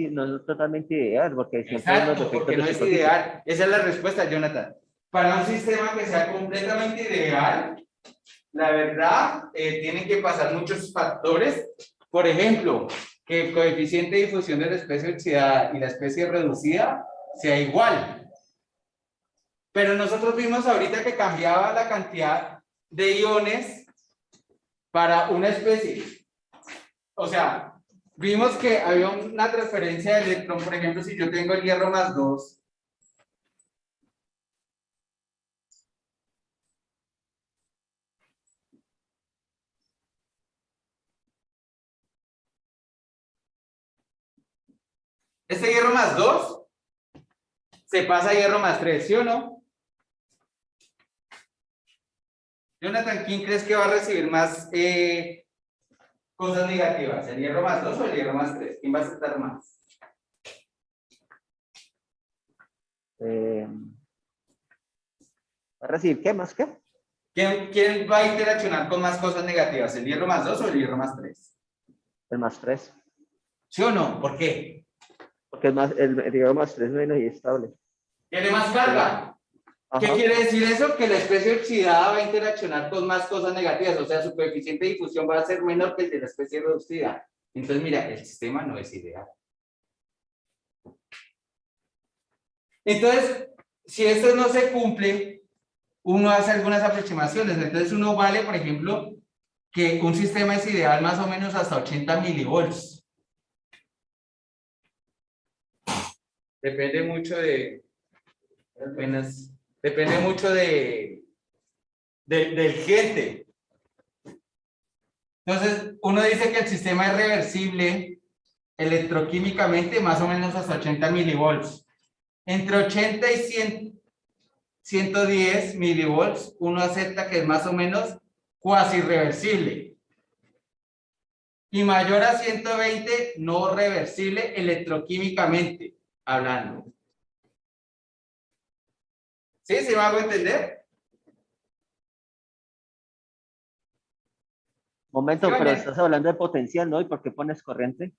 S11: totalmente ideal, porque siempre hay unos
S1: Exacto,
S11: defectos
S1: porque
S11: de
S1: no es
S11: superficie.
S1: ideal. Esa es la respuesta, Jonathan. Para un sistema que sea completamente ideal, la verdad, tienen que pasar muchos factores. Por ejemplo, que el coeficiente de difusión de la especie oxidada y la especie reducida sea igual. Pero nosotros vimos ahorita que cambiaba la cantidad de iones para una especie. O sea, vimos que había una transferencia de electrón, por ejemplo, si yo tengo el hierro más 2. Este hierro más 2 se pasa a hierro más 3, ¿sí o no? Jonathan, ¿quién crees que va a recibir más cosas negativas? ¿El hierro más 2 o el hierro más 3? ¿Quién va a aceptar más?
S11: ¿Va a recibir qué más qué?
S1: ¿Quién va a interaccionar con más cosas negativas? ¿El hierro más 2 o el hierro más 3?
S11: El más 3.
S1: ¿Sí o no? ¿Por qué?
S11: Porque es más, el hierro más 3 es menos inestable.
S1: ¿Tiene más carga? ¿Qué
S11: Ajá.
S1: quiere decir eso? Que la especie oxidada va a interaccionar con más cosas negativas, o sea, su coeficiente de difusión va a ser menor que el de la especie reducida. Entonces, mira, el sistema no es ideal. Entonces, si esto no se cumple, uno hace algunas aproximaciones. Entonces, uno vale, por ejemplo, que un sistema es ideal más o menos hasta 80 milivolts. Depende mucho de... Apenas... Depende mucho del gente. Entonces, uno dice que el sistema es reversible electroquímicamente más o menos hasta 80 milivolts. Entre 80 y 100, 110 milivolts, uno acepta que es más o menos cuasi reversible. Y mayor a 120, no reversible electroquímicamente hablando. ¿Sí? ¿Se me hago entender?
S11: Momento,
S1: Sí,
S11: pero
S1: oye.
S11: estás hablando de potencial, ¿no? ¿Y por qué pones corriente?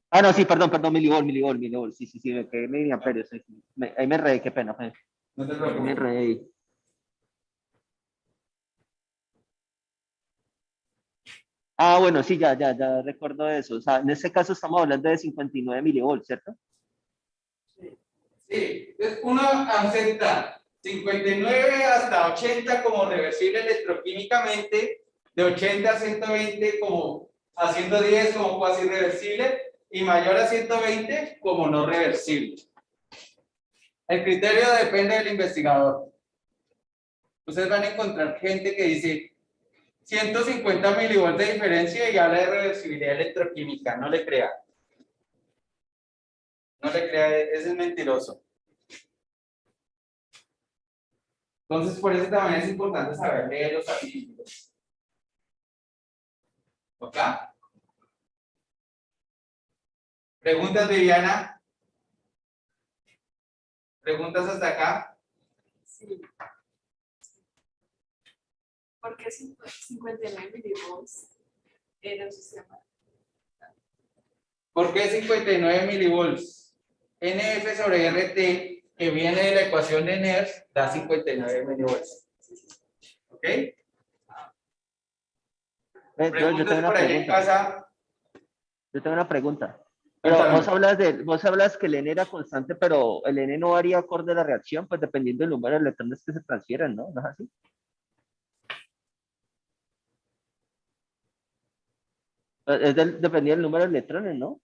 S11: Ah, no, sí, perdón, milivolt, sí, me quedé miliamperios, sí, sí. Ahí me reí, qué pena,
S1: No te
S11: me
S1: preocupes.
S11: reí. Ah, bueno, sí, ya recuerdo eso. O sea, en este caso estamos hablando de 59 milivolts, ¿cierto?
S1: Sí, entonces uno acepta 59 hasta 80 como reversible electroquímicamente, de 80 a 120 como a 110 como cuasi reversible y mayor a 120 como no reversible. El criterio depende del investigador. Ustedes van a encontrar gente que dice 150 milivolts de diferencia y habla de reversibilidad electroquímica. No le crea. No le crea, ese es mentiroso. Entonces, por eso también es importante saber leer los artículos. ¿Ok? ¿Preguntas, Viviana? ¿Preguntas hasta acá?
S5: Sí. ¿Por qué 59 milivolts en el sistema?
S1: ¿Por qué 59 milivolts? NF sobre RT, que viene de la ecuación de NERS, da 59 milivolts. ¿Ok?
S11: Yo tengo
S1: ¿Preguntas
S11: una
S1: por ahí en
S11: pregunta.
S1: casa?
S11: Yo tengo una pregunta. Pero
S1: Cuéntame.
S11: vos hablas que el N era constante, pero el N no varía acorde a la reacción, pues dependiendo del número de electrones que se transfieren, ¿no? ¿No es así? Dependía del número de electrones, ¿no?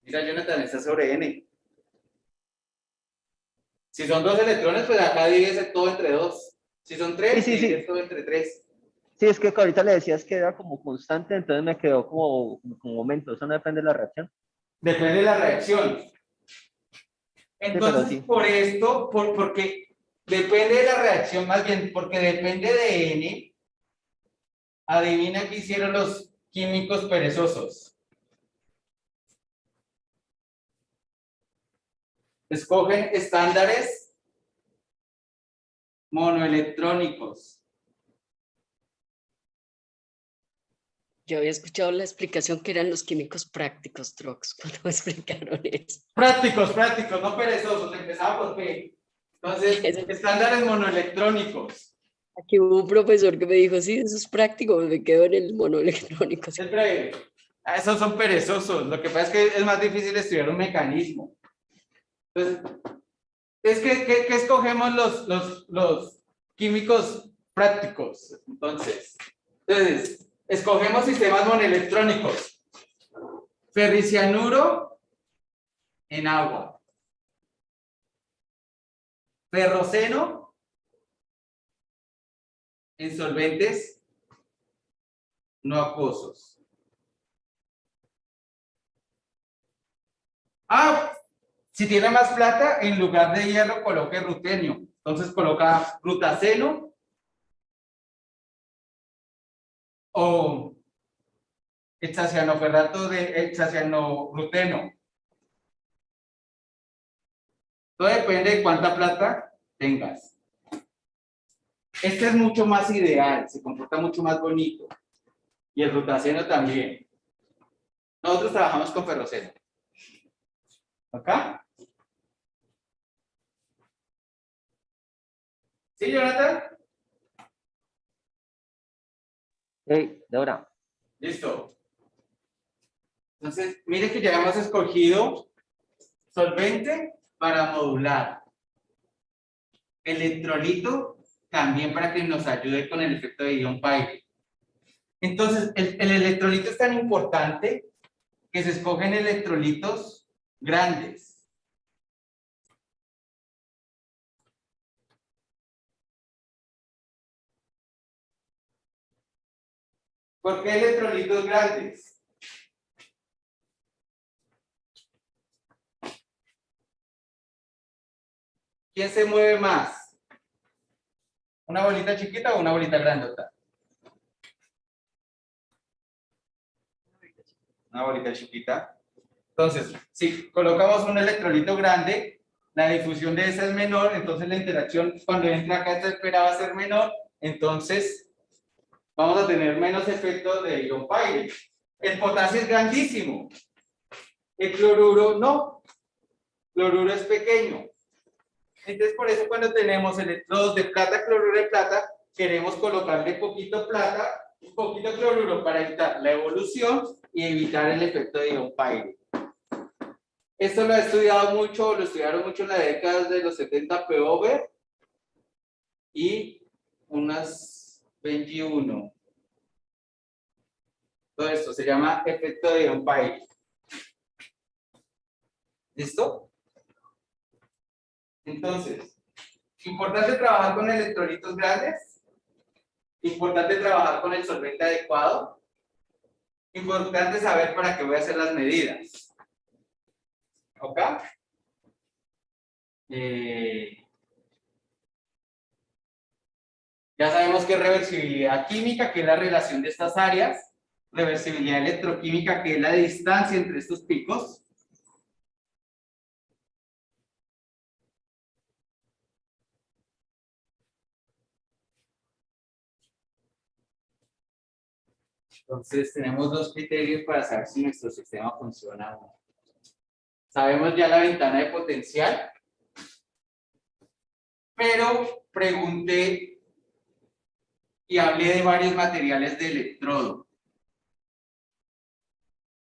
S1: Mira, Jonathan, está sobre N. Si son 2 electrones, pues acá divides todo entre 2. Si son 3,
S11: Sí.
S1: divides todo entre 3.
S11: Sí, es que ahorita le decías que era como constante, entonces me quedó como un momento. Eso no depende de la reacción.
S1: Depende de la reacción.
S11: pero
S1: Entonces,
S11: sí.
S1: por esto, porque depende de la reacción, más bien, porque depende de N, adivina qué hicieron los químicos perezosos. Escogen estándares monoelectrónicos.
S3: Yo había escuchado la explicación que eran los químicos prácticos, Trox, cuando me explicaron eso.
S1: Prácticos, no perezosos, empezaba por P. Entonces, estándares monoelectrónicos.
S3: Aquí hubo un profesor que me dijo, sí, eso es práctico, me quedo en el monoelectrónico.
S1: Es breve. Esos son perezosos. Lo que pasa es que es más difícil estudiar un mecanismo. Entonces, es que ¿qué escogemos los químicos prácticos? Entonces, escogemos sistemas monoelectrónicos. Ferricianuro en agua. Ferroceno en solventes no acuosos. Si tiene más plata, en lugar de hierro coloque rutenio. Entonces coloca glutaceno o hexacianoferrato de hexacianogluteno. Todo depende de cuánta plata tengas. Este es mucho más ideal, se comporta mucho más bonito. Y el glutaceno también. Nosotros trabajamos con ferroceno. ¿Acá? ¿Sí, Jonathan?
S11: Hey, Dora.
S1: Listo. Entonces, mire que ya hemos escogido solvente para modular. Electrolito también para que nos ayude con el efecto de Dion-Pyle. Entonces, el electrolito es tan importante que se escogen electrolitos grandes. ¿Por qué electrolitos grandes? ¿Quién se mueve más? ¿Una bolita chiquita o una bolita grandota? Una bolita chiquita. Entonces, si colocamos un electrolito grande, la difusión de esa es menor, entonces la interacción cuando entra acá esta esfera va a ser menor, entonces vamos a tener menos efectos de Dion-Pyle. El potasio es grandísimo. El cloruro no. El cloruro es pequeño. Entonces, por eso cuando tenemos electrodos de plata, cloruro de plata, queremos colocarle poquito plata, un poquito cloruro para evitar la evolución y evitar el efecto de Dion-Pyle. Esto lo he estudiado mucho, lo estudiaron mucho en las décadas de los 70 Peover y unas 21. Todo esto se llama efecto de Empire. ¿Listo? Entonces, importante trabajar con electrolitos grandes, importante trabajar con el solvente adecuado, importante saber para qué voy a hacer las medidas. ¿Ok? Ya sabemos que es reversibilidad química, que es la relación de estas áreas, reversibilidad electroquímica, que es la distancia entre estos picos. Entonces tenemos dos criterios para saber si nuestro sistema funciona o no. Sabemos ya la ventana de potencial, pero pregunté y hablé de varios materiales de electrodo.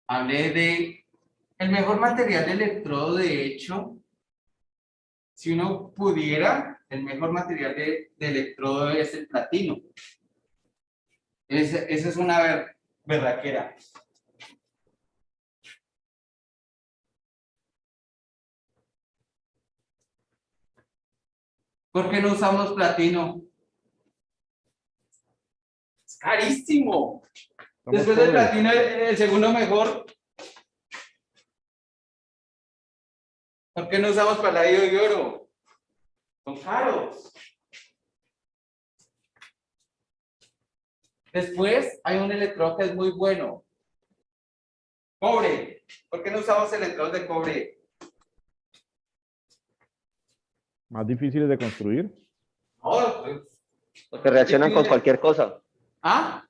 S1: Hablé de el mejor material de electrodo, de hecho, si uno pudiera, el mejor material de electrodo es el platino. Esa es una berraquera. ¿Por qué no usamos platino? Es carísimo. Después del platino, el segundo mejor. ¿Por qué no usamos paladio y oro? Son caros. Después hay un electrodo que es muy bueno. Cobre. ¿Por qué no usamos electrodos de cobre?
S9: ¿Más difíciles de construir?
S1: No, pues,
S11: Porque reaccionan con cualquier cosa.
S1: ¿ah?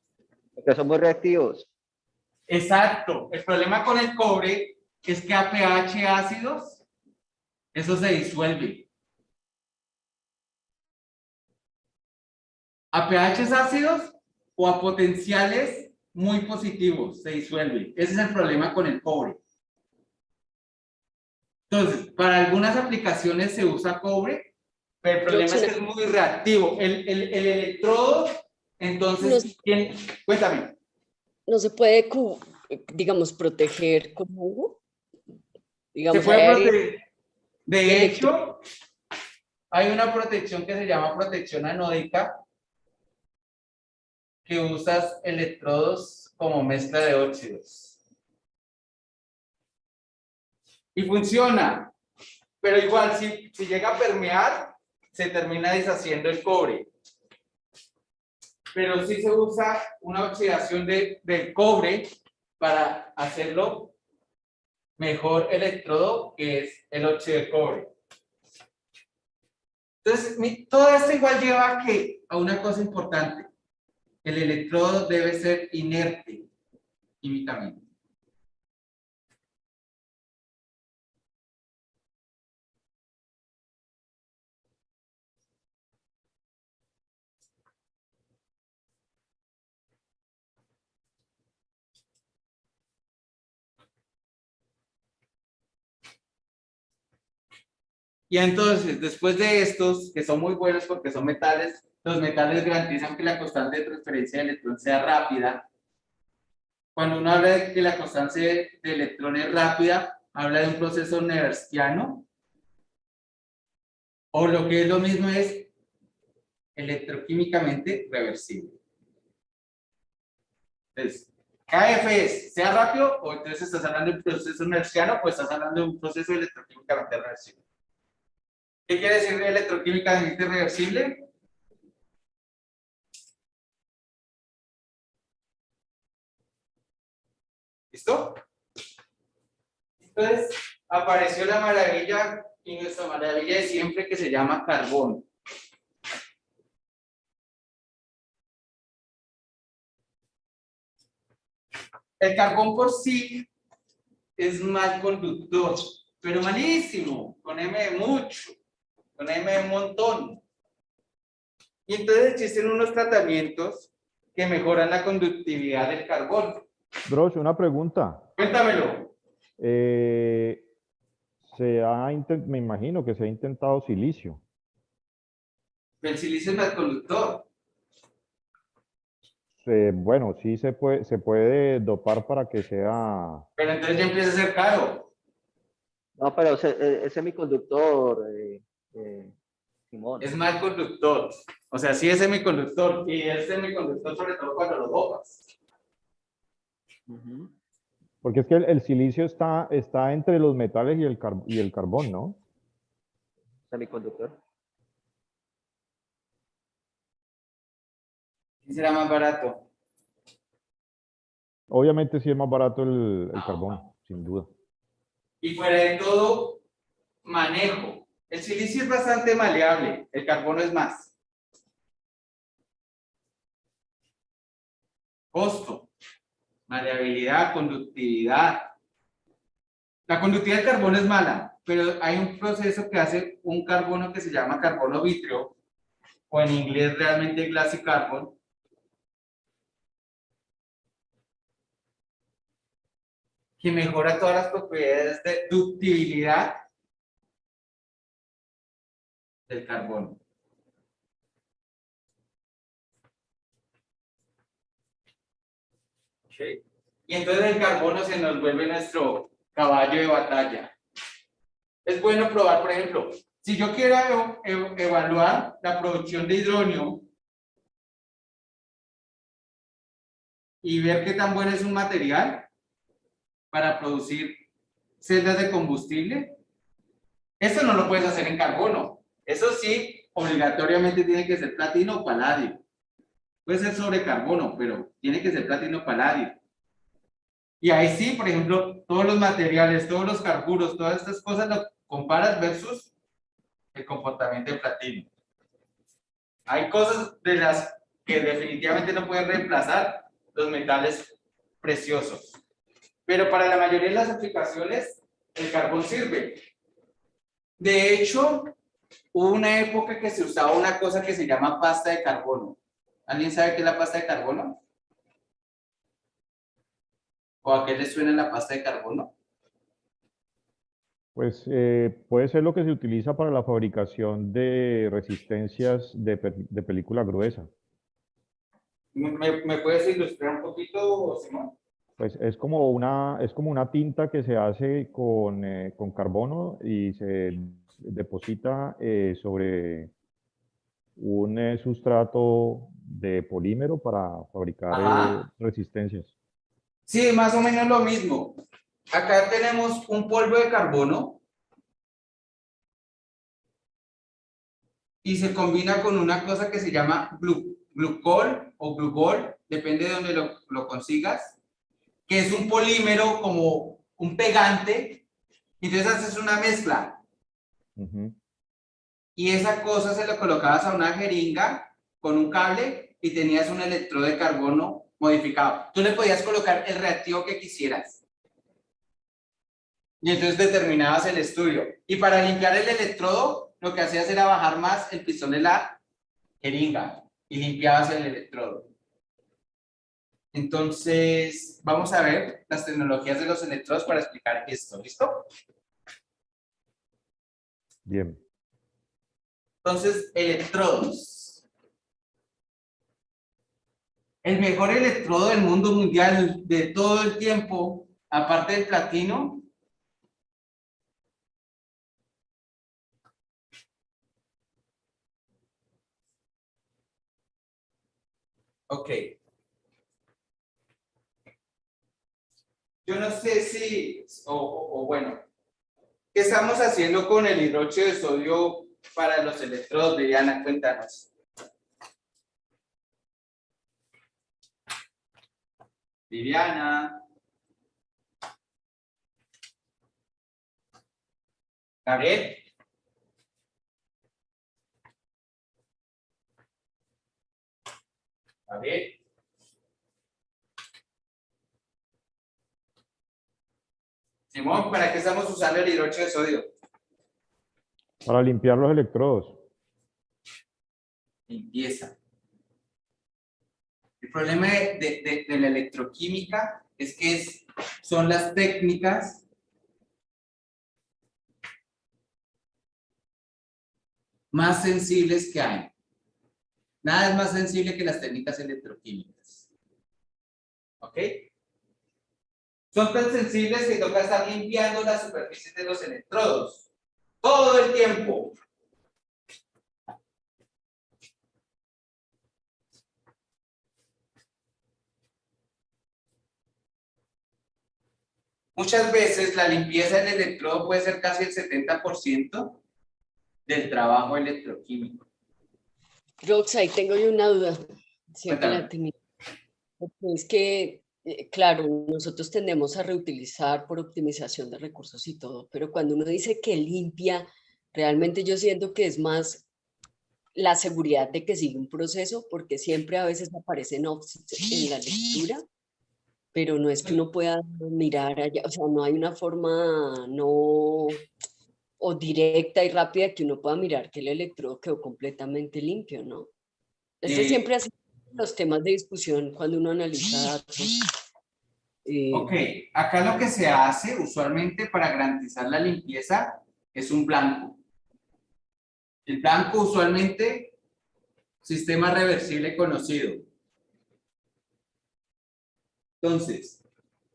S11: Porque son muy reactivos.
S1: Exacto. El problema con el cobre es que a pH ácidos, eso se disuelve. A pH ácidos o a potenciales muy positivos se disuelve. Ese es el problema con el cobre. Entonces, para algunas aplicaciones se usa cobre, pero el problema es que es muy reactivo. El electrodo, entonces, cuéntame.
S3: No se puede, digamos, proteger con algo. Digamos,
S1: Se puede
S3: hay
S1: proteger. De hecho, hay una protección que se llama protección anódica, que usas electrodos como mezcla de óxidos. Y funciona, pero igual si llega a permear, se termina deshaciendo el cobre. Pero sí se usa una oxidación del cobre para hacerlo mejor electrodo, que es el óxido de cobre. Entonces, todo esto igual lleva a una cosa importante. El electrodo debe ser inerte químicamente. Y entonces, después de estos, que son muy buenos porque son metales, los metales garantizan que la constante de transferencia de electrón sea rápida. Cuando uno habla de que la constante de electrón es rápida, habla de un proceso neversiano, o lo que es lo mismo es electroquímicamente reversible. Entonces, KF es, sea rápido, o entonces estás hablando de un proceso neversiano, o estás hablando de un proceso electroquímicamente reversible. ¿Qué quiere decir electroquímicamente reversible? ¿Listo? Entonces, apareció la maravilla y nuestra maravilla de siempre, que se llama carbón. El carbón por sí es mal conductor, pero malísimo, con M de mucho, con M de un montón. Y entonces existen unos tratamientos que mejoran la conductividad del carbón.
S9: Drosh, una pregunta.
S1: Cuéntamelo.
S9: me imagino que se ha intentado silicio.
S1: El silicio es más conductor.
S9: Bueno, sí se puede dopar para que sea...
S1: Pero entonces ya empieza a ser caro.
S11: No, pero es semiconductor, Simón.
S1: Es mal conductor. O sea, sí es semiconductor. Y es semiconductor sobre todo cuando lo dopas.
S11: Ujú.
S9: Porque es que el silicio está entre los metales y el carbón, ¿no?
S11: Semiconductor.
S1: ¿Qué será más barato?
S9: Obviamente sí es más barato el carbón, sin duda.
S1: Y fuera de todo, manejo. El silicio es bastante maleable, el carbono es más. Costo, maleabilidad, conductividad. La conductividad del carbono es mala, pero hay un proceso que hace un carbono que se llama carbono vítreo, o en inglés realmente glassy carbon, que mejora todas las propiedades de ductibilidad del carbono. Okay. Y entonces el carbono se nos vuelve nuestro caballo de batalla. Es bueno probar, por ejemplo, si yo quiero evaluar la producción de hidrógeno y ver qué tan bueno es un material para producir celdas de combustible, eso no lo puedes hacer en carbono. Eso sí, obligatoriamente tiene que ser platino o paladio. Puede ser sobre carbono, pero tiene que ser platino o paladio. Y ahí sí, por ejemplo, todos los materiales, todos los carburos, todas estas cosas lo comparas versus el comportamiento de platino. Hay cosas de las que definitivamente no pueden reemplazar los metales preciosos. Pero para la mayoría de las aplicaciones, el carbón sirve. De hecho, hubo una época que se usaba una cosa que se llama pasta de carbono. ¿Alguien sabe qué es la pasta de carbono? ¿O a qué le suena la pasta de carbono?
S9: Pues puede ser lo que se utiliza para la fabricación de resistencias de película gruesa.
S1: ¿Me puedes ilustrar un poquito, Simón?
S9: Pues es como una tinta que se hace con carbono y se deposita sobre un sustrato de polímero para fabricar
S1: Ajá.
S9: resistencias.
S1: Sí, más o menos lo mismo. Acá tenemos un polvo de carbono y se combina con una cosa que se llama glucol o glugol, depende de donde lo consigas, que es un polímero como un pegante, y entonces haces una mezcla.
S9: Ujú.
S1: Y esa cosa se lo colocabas a una jeringa con un cable y tenías un electrodo de carbono modificado. Tú le podías colocar el reactivo que quisieras. Y entonces determinabas el estudio. Y para limpiar el electrodo, lo que hacías era bajar más el pistón de la jeringa y limpiabas el electrodo. Entonces, vamos a ver las tecnologías de los electrodos para explicar esto. ¿Listo?
S9: Bien.
S1: Entonces, electrodos. El mejor electrodo del mundo mundial de todo el tiempo, aparte del platino, ok. Yo no sé si, o bueno, ¿qué estamos haciendo con el hidróxido de sodio para los electrodos, Viviana? Cuéntanos. Viviana. Gabriel. Gabriel. Simón, ¿para qué estamos usando el hidróxido de sodio?
S9: Para limpiar los electrodos.
S1: Limpieza. El problema de la electroquímica es que son las técnicas más sensibles que hay. Nada es más sensible que las técnicas electroquímicas. ¿Ok? Son tan sensibles que toca estar limpiando las superficies de los electrodos todo el tiempo. Muchas veces la limpieza del electrodo puede ser casi el 70% del trabajo electroquímico.
S3: Rox, ahí tengo yo una duda. Siempre
S1: Cuéntame.
S3: la tenía. Porque es que, claro, nosotros tendemos a reutilizar por optimización de recursos y todo, pero cuando uno dice que limpia, realmente yo siento que es más la seguridad de que sigue un proceso, porque siempre a veces aparecen offsets en la lectura, pero no es que uno pueda mirar allá, o sea, no hay una forma no o directa y rápida que uno pueda mirar que el electrodo quedó completamente limpio, ¿no? Este siempre ha sido los temas de discusión cuando uno analiza datos.
S1: Ok, acá lo que se hace usualmente para garantizar la limpieza es un blanco. El blanco usualmente, sistema reversible conocido. Entonces,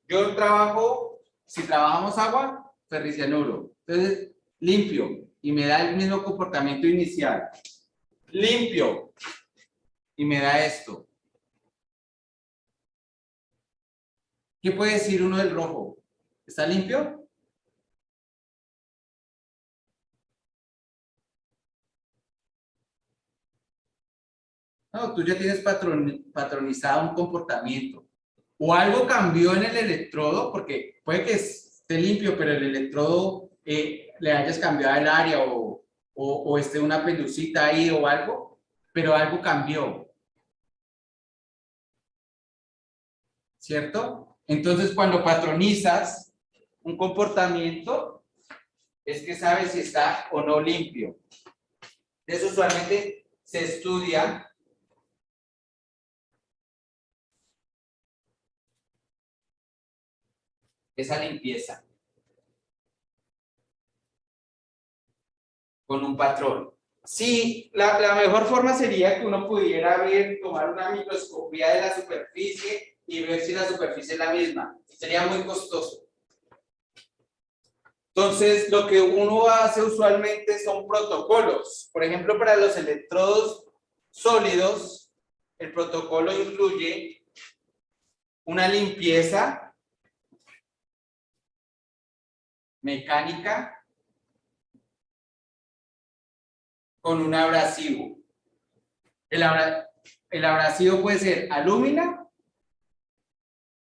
S1: yo trabajo, si trabajamos agua, ferricianuro. Entonces, limpio y me da el mismo comportamiento inicial. Limpio y me da esto. ¿Qué puede decir uno del rojo? ¿Está limpio? No, tú ya tienes patronizado un comportamiento. O algo cambió en el electrodo, porque puede que esté limpio, pero el electrodo le hayas cambiado el área o esté una pelucita ahí o algo, pero algo cambió. ¿Cierto? Entonces, cuando patronizas un comportamiento, es que sabes si está o no limpio. Eso usualmente se estudia esa limpieza con un patrón. Sí, la mejor forma sería que uno pudiera ver, tomar una microscopía de la superficie y ver si la superficie es la misma. Sería muy costoso. Entonces, lo que uno hace usualmente son protocolos. Por ejemplo, para los electrodos sólidos, el protocolo incluye una limpieza mecánica con un abrasivo. El abrasivo puede ser alúmina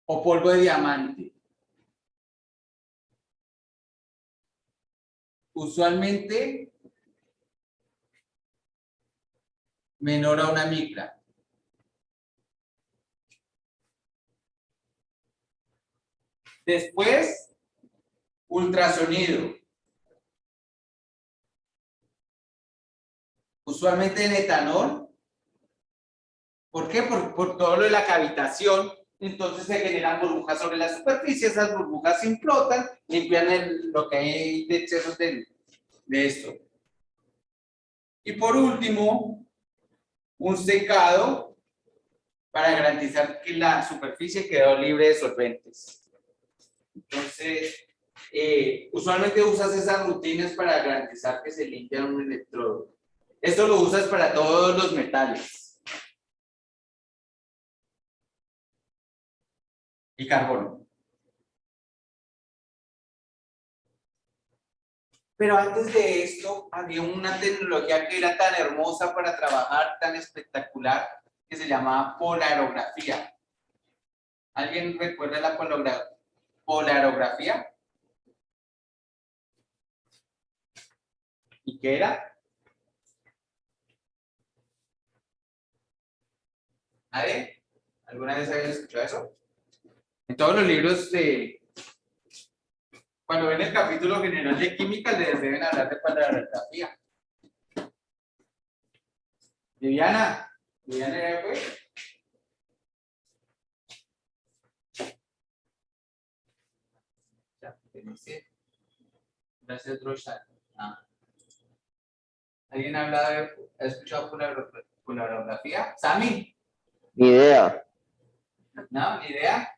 S1: o polvo de diamante. Usualmente menor a una micra. Después, ultrasonido. Usualmente en etanol. ¿Por qué? Por todo lo de la cavitación. Entonces se generan burbujas sobre la superficie. Esas burbujas implotan, limpian lo que hay de excesos de esto. Y por último, un secado para garantizar que la superficie quedó libre de solventes. Entonces, usualmente usas esas rutinas para garantizar que se limpia un electrodo. Esto lo usas para todos los metales. Y carbono. Pero antes de esto, había una tecnología que era tan hermosa para trabajar, tan espectacular, que se llamaba polarografía. ¿Alguien recuerda la polarografía? ¿Y qué era? ¿Nadie? ¿Alguna vez habían escuchado eso? En todos los libros cuando ven el capítulo general de química, les deben hablar de polarografía. Viviana, pues. Gracias, Rosa. ¿Alguien ha escuchado polarografía? ¿Sami?
S11: Ni idea.
S1: ¿No? ¿Ni idea?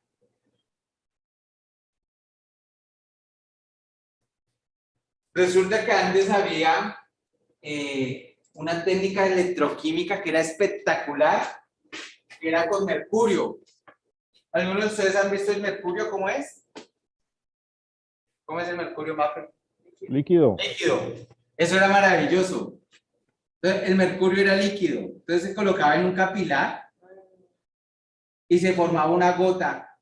S1: Resulta que antes había una técnica electroquímica que era espectacular, que era con mercurio. ¿Algunos de ustedes han visto el mercurio cómo es? ¿Cómo es el mercurio, Maffer?
S9: Líquido.
S1: Líquido. Eso era maravilloso. Entonces, el mercurio era líquido. Entonces se colocaba en un capilar y se formaba una gota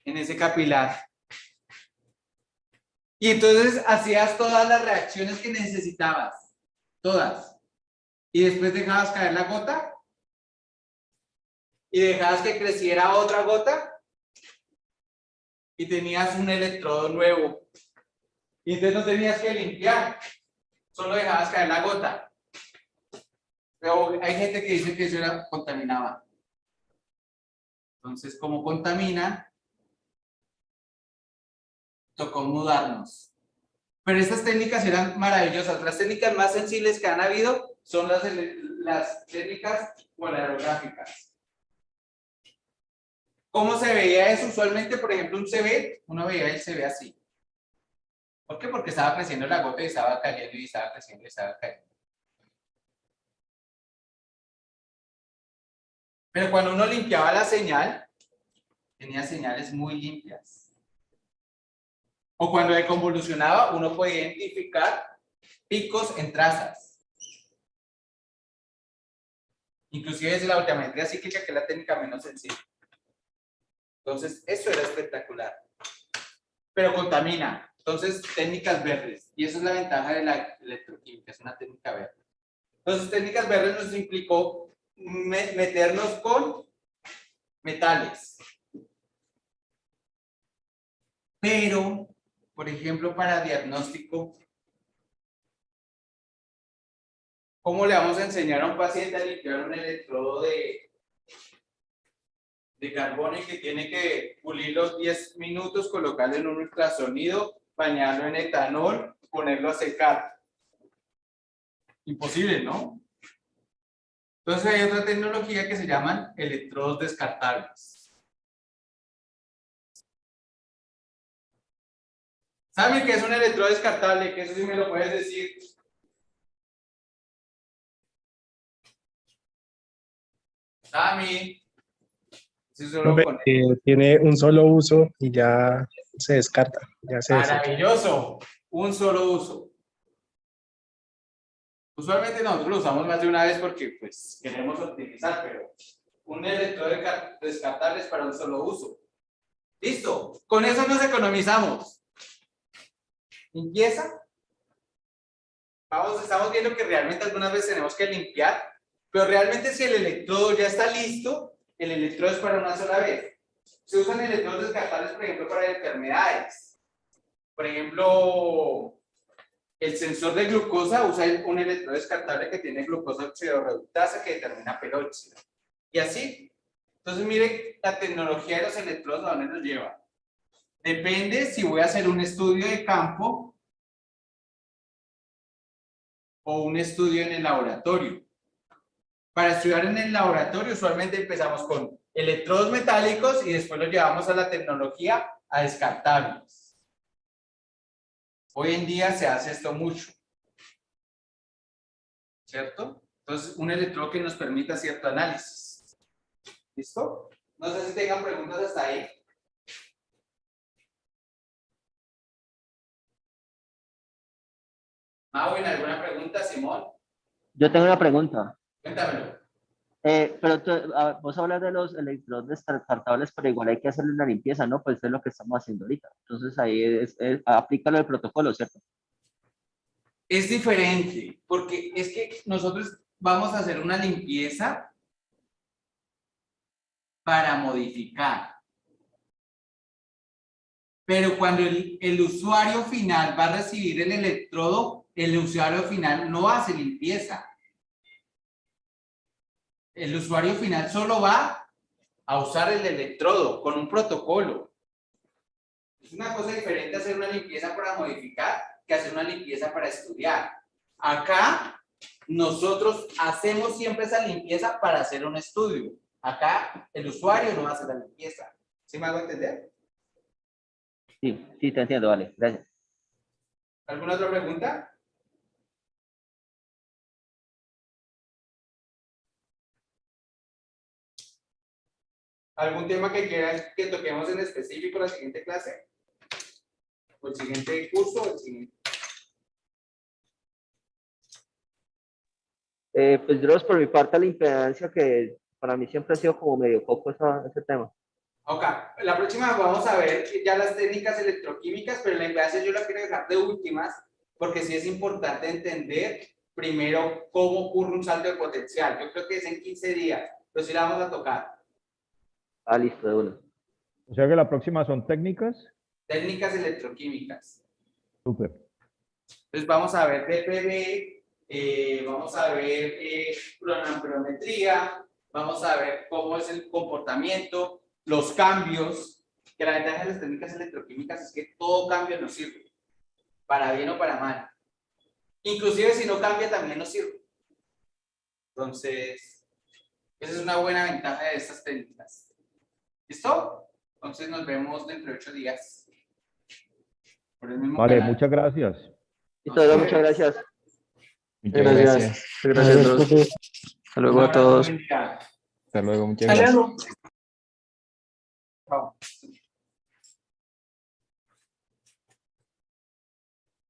S1: en ese capilar. Y entonces hacías todas las reacciones que necesitabas. Todas. Y después dejabas caer la gota. Y dejabas que creciera otra gota. Y tenías un electrodo nuevo. Y entonces no tenías que limpiar. Solo dejabas caer la gota. Pero hay gente que dice que eso contaminaba. Entonces, como contamina, tocó mudarnos. Pero estas técnicas eran maravillosas. Las técnicas más sensibles que han habido son las técnicas polarográficas. ¿Cómo se veía eso? Usualmente, por ejemplo, un CV, uno veía el CV así. ¿Por qué? Porque estaba creciendo la gota y estaba cayendo y estaba creciendo y estaba cayendo. Pero cuando uno limpiaba la señal, tenía señales muy limpias. O cuando deconvolucionaba, uno podía identificar picos en trazas. Inclusive desde la voltametría cíclica, que es la técnica menos sensible. Entonces, eso era espectacular. Pero contamina. Entonces, técnicas verdes. Y esa es la ventaja de la electroquímica, es una técnica verde. Entonces, técnicas verdes nos implicó meternos con metales. Pero, por ejemplo, para diagnóstico, ¿cómo le vamos a enseñar a un paciente a limpiar un electrodo de carbono y que tiene que pulirlo 10 minutos, colocarlo en un ultrasonido, bañarlo en etanol, ponerlo a secar? Imposible, ¿no? Entonces hay otra tecnología que se llaman electrodos descartables. ¿Saben qué es un electrodo descartable? Que eso sí me lo puedes decir. Sami.
S12: Tiene un solo uso y ya se descarta. Ya se desecha.
S1: Maravilloso. Un solo uso. Usualmente nosotros lo usamos más de una vez porque pues queremos optimizar, pero un electrodo descartable es para un solo uso. Listo. Con eso nos economizamos. Limpieza. Estamos viendo que realmente algunas veces tenemos que limpiar, pero realmente si el electrodo ya está listo, el electrodo es para una sola vez. Se usan electrodos descartables, por ejemplo, para enfermedades. Por ejemplo, el sensor de glucosa usa un electrodo descartable que tiene glucosa oxidorreductasa que determina peróxido. Y así. Entonces, mire la tecnología de los electrodos, ¿a dónde nos lleva? Depende si voy a hacer un estudio de campo o un estudio en el laboratorio. Para estudiar en el laboratorio, usualmente empezamos con electrodos metálicos y después los llevamos a la tecnología a descartables. Hoy en día se hace esto mucho. ¿Cierto? Entonces, un electrodo que nos permita cierto análisis. ¿Listo? No sé si tengan preguntas hasta ahí. Mauen, ¿alguna pregunta, Simón?
S11: Yo tengo una pregunta.
S1: Cuéntamelo.
S11: Pero vos hablas de los electrodos descartables, pero igual hay que hacerle una limpieza, ¿no? Pues es lo que estamos haciendo ahorita. Entonces ahí aplícalo el protocolo, ¿cierto?
S1: Es diferente, porque es que nosotros vamos a hacer una limpieza para modificar. Pero cuando el usuario final va a recibir el electrodo, el usuario final no hace limpieza. El usuario final solo va a usar el electrodo con un protocolo. Es una cosa diferente hacer una limpieza para modificar que hacer una limpieza para estudiar. Acá, nosotros hacemos siempre esa limpieza para hacer un estudio. Acá, el usuario no hace la limpieza. ¿Sí me hago entender?
S11: Sí, sí, te entiendo, vale, gracias.
S1: ¿Alguna otra pregunta? ¿Algún tema que quieras que toquemos en específico en la siguiente clase? ¿O el siguiente curso? ¿O el siguiente?
S11: Pues yo por mi parte la impedancia que para mí siempre ha sido como medio coco ese tema.
S1: Ok, la próxima vamos a ver ya las técnicas electroquímicas, pero la impedancia yo la quiero dejar de últimas, porque sí es importante entender primero cómo ocurre un salto de potencial. Yo creo que es en 15 días, pero sí la vamos a tocar.
S11: Ah, listo, de una.
S9: O sea que la próxima son técnicas.
S1: Técnicas electroquímicas.
S9: Súper.
S1: Entonces vamos a ver DPB, vamos a ver cronoamperometría, vamos a ver cómo es el comportamiento, los cambios, que la ventaja de las técnicas electroquímicas es que todo cambio nos sirve, para bien o para mal. Inclusive si no cambia también nos sirve. Entonces, esa es una buena ventaja de estas técnicas. ¿Listo? Entonces nos vemos dentro de 8 días. Por el mismo
S9: Vale,
S1: canal.
S9: muchas gracias.
S11: Listo, muchas gracias.
S6: Muchas
S7: Gracias.
S6: gracias.
S7: Gracias, profe. Hasta luego a todos.
S1: Buen día.
S6: Hasta luego, muchas
S10: Hasta
S6: gracias.
S10: luego.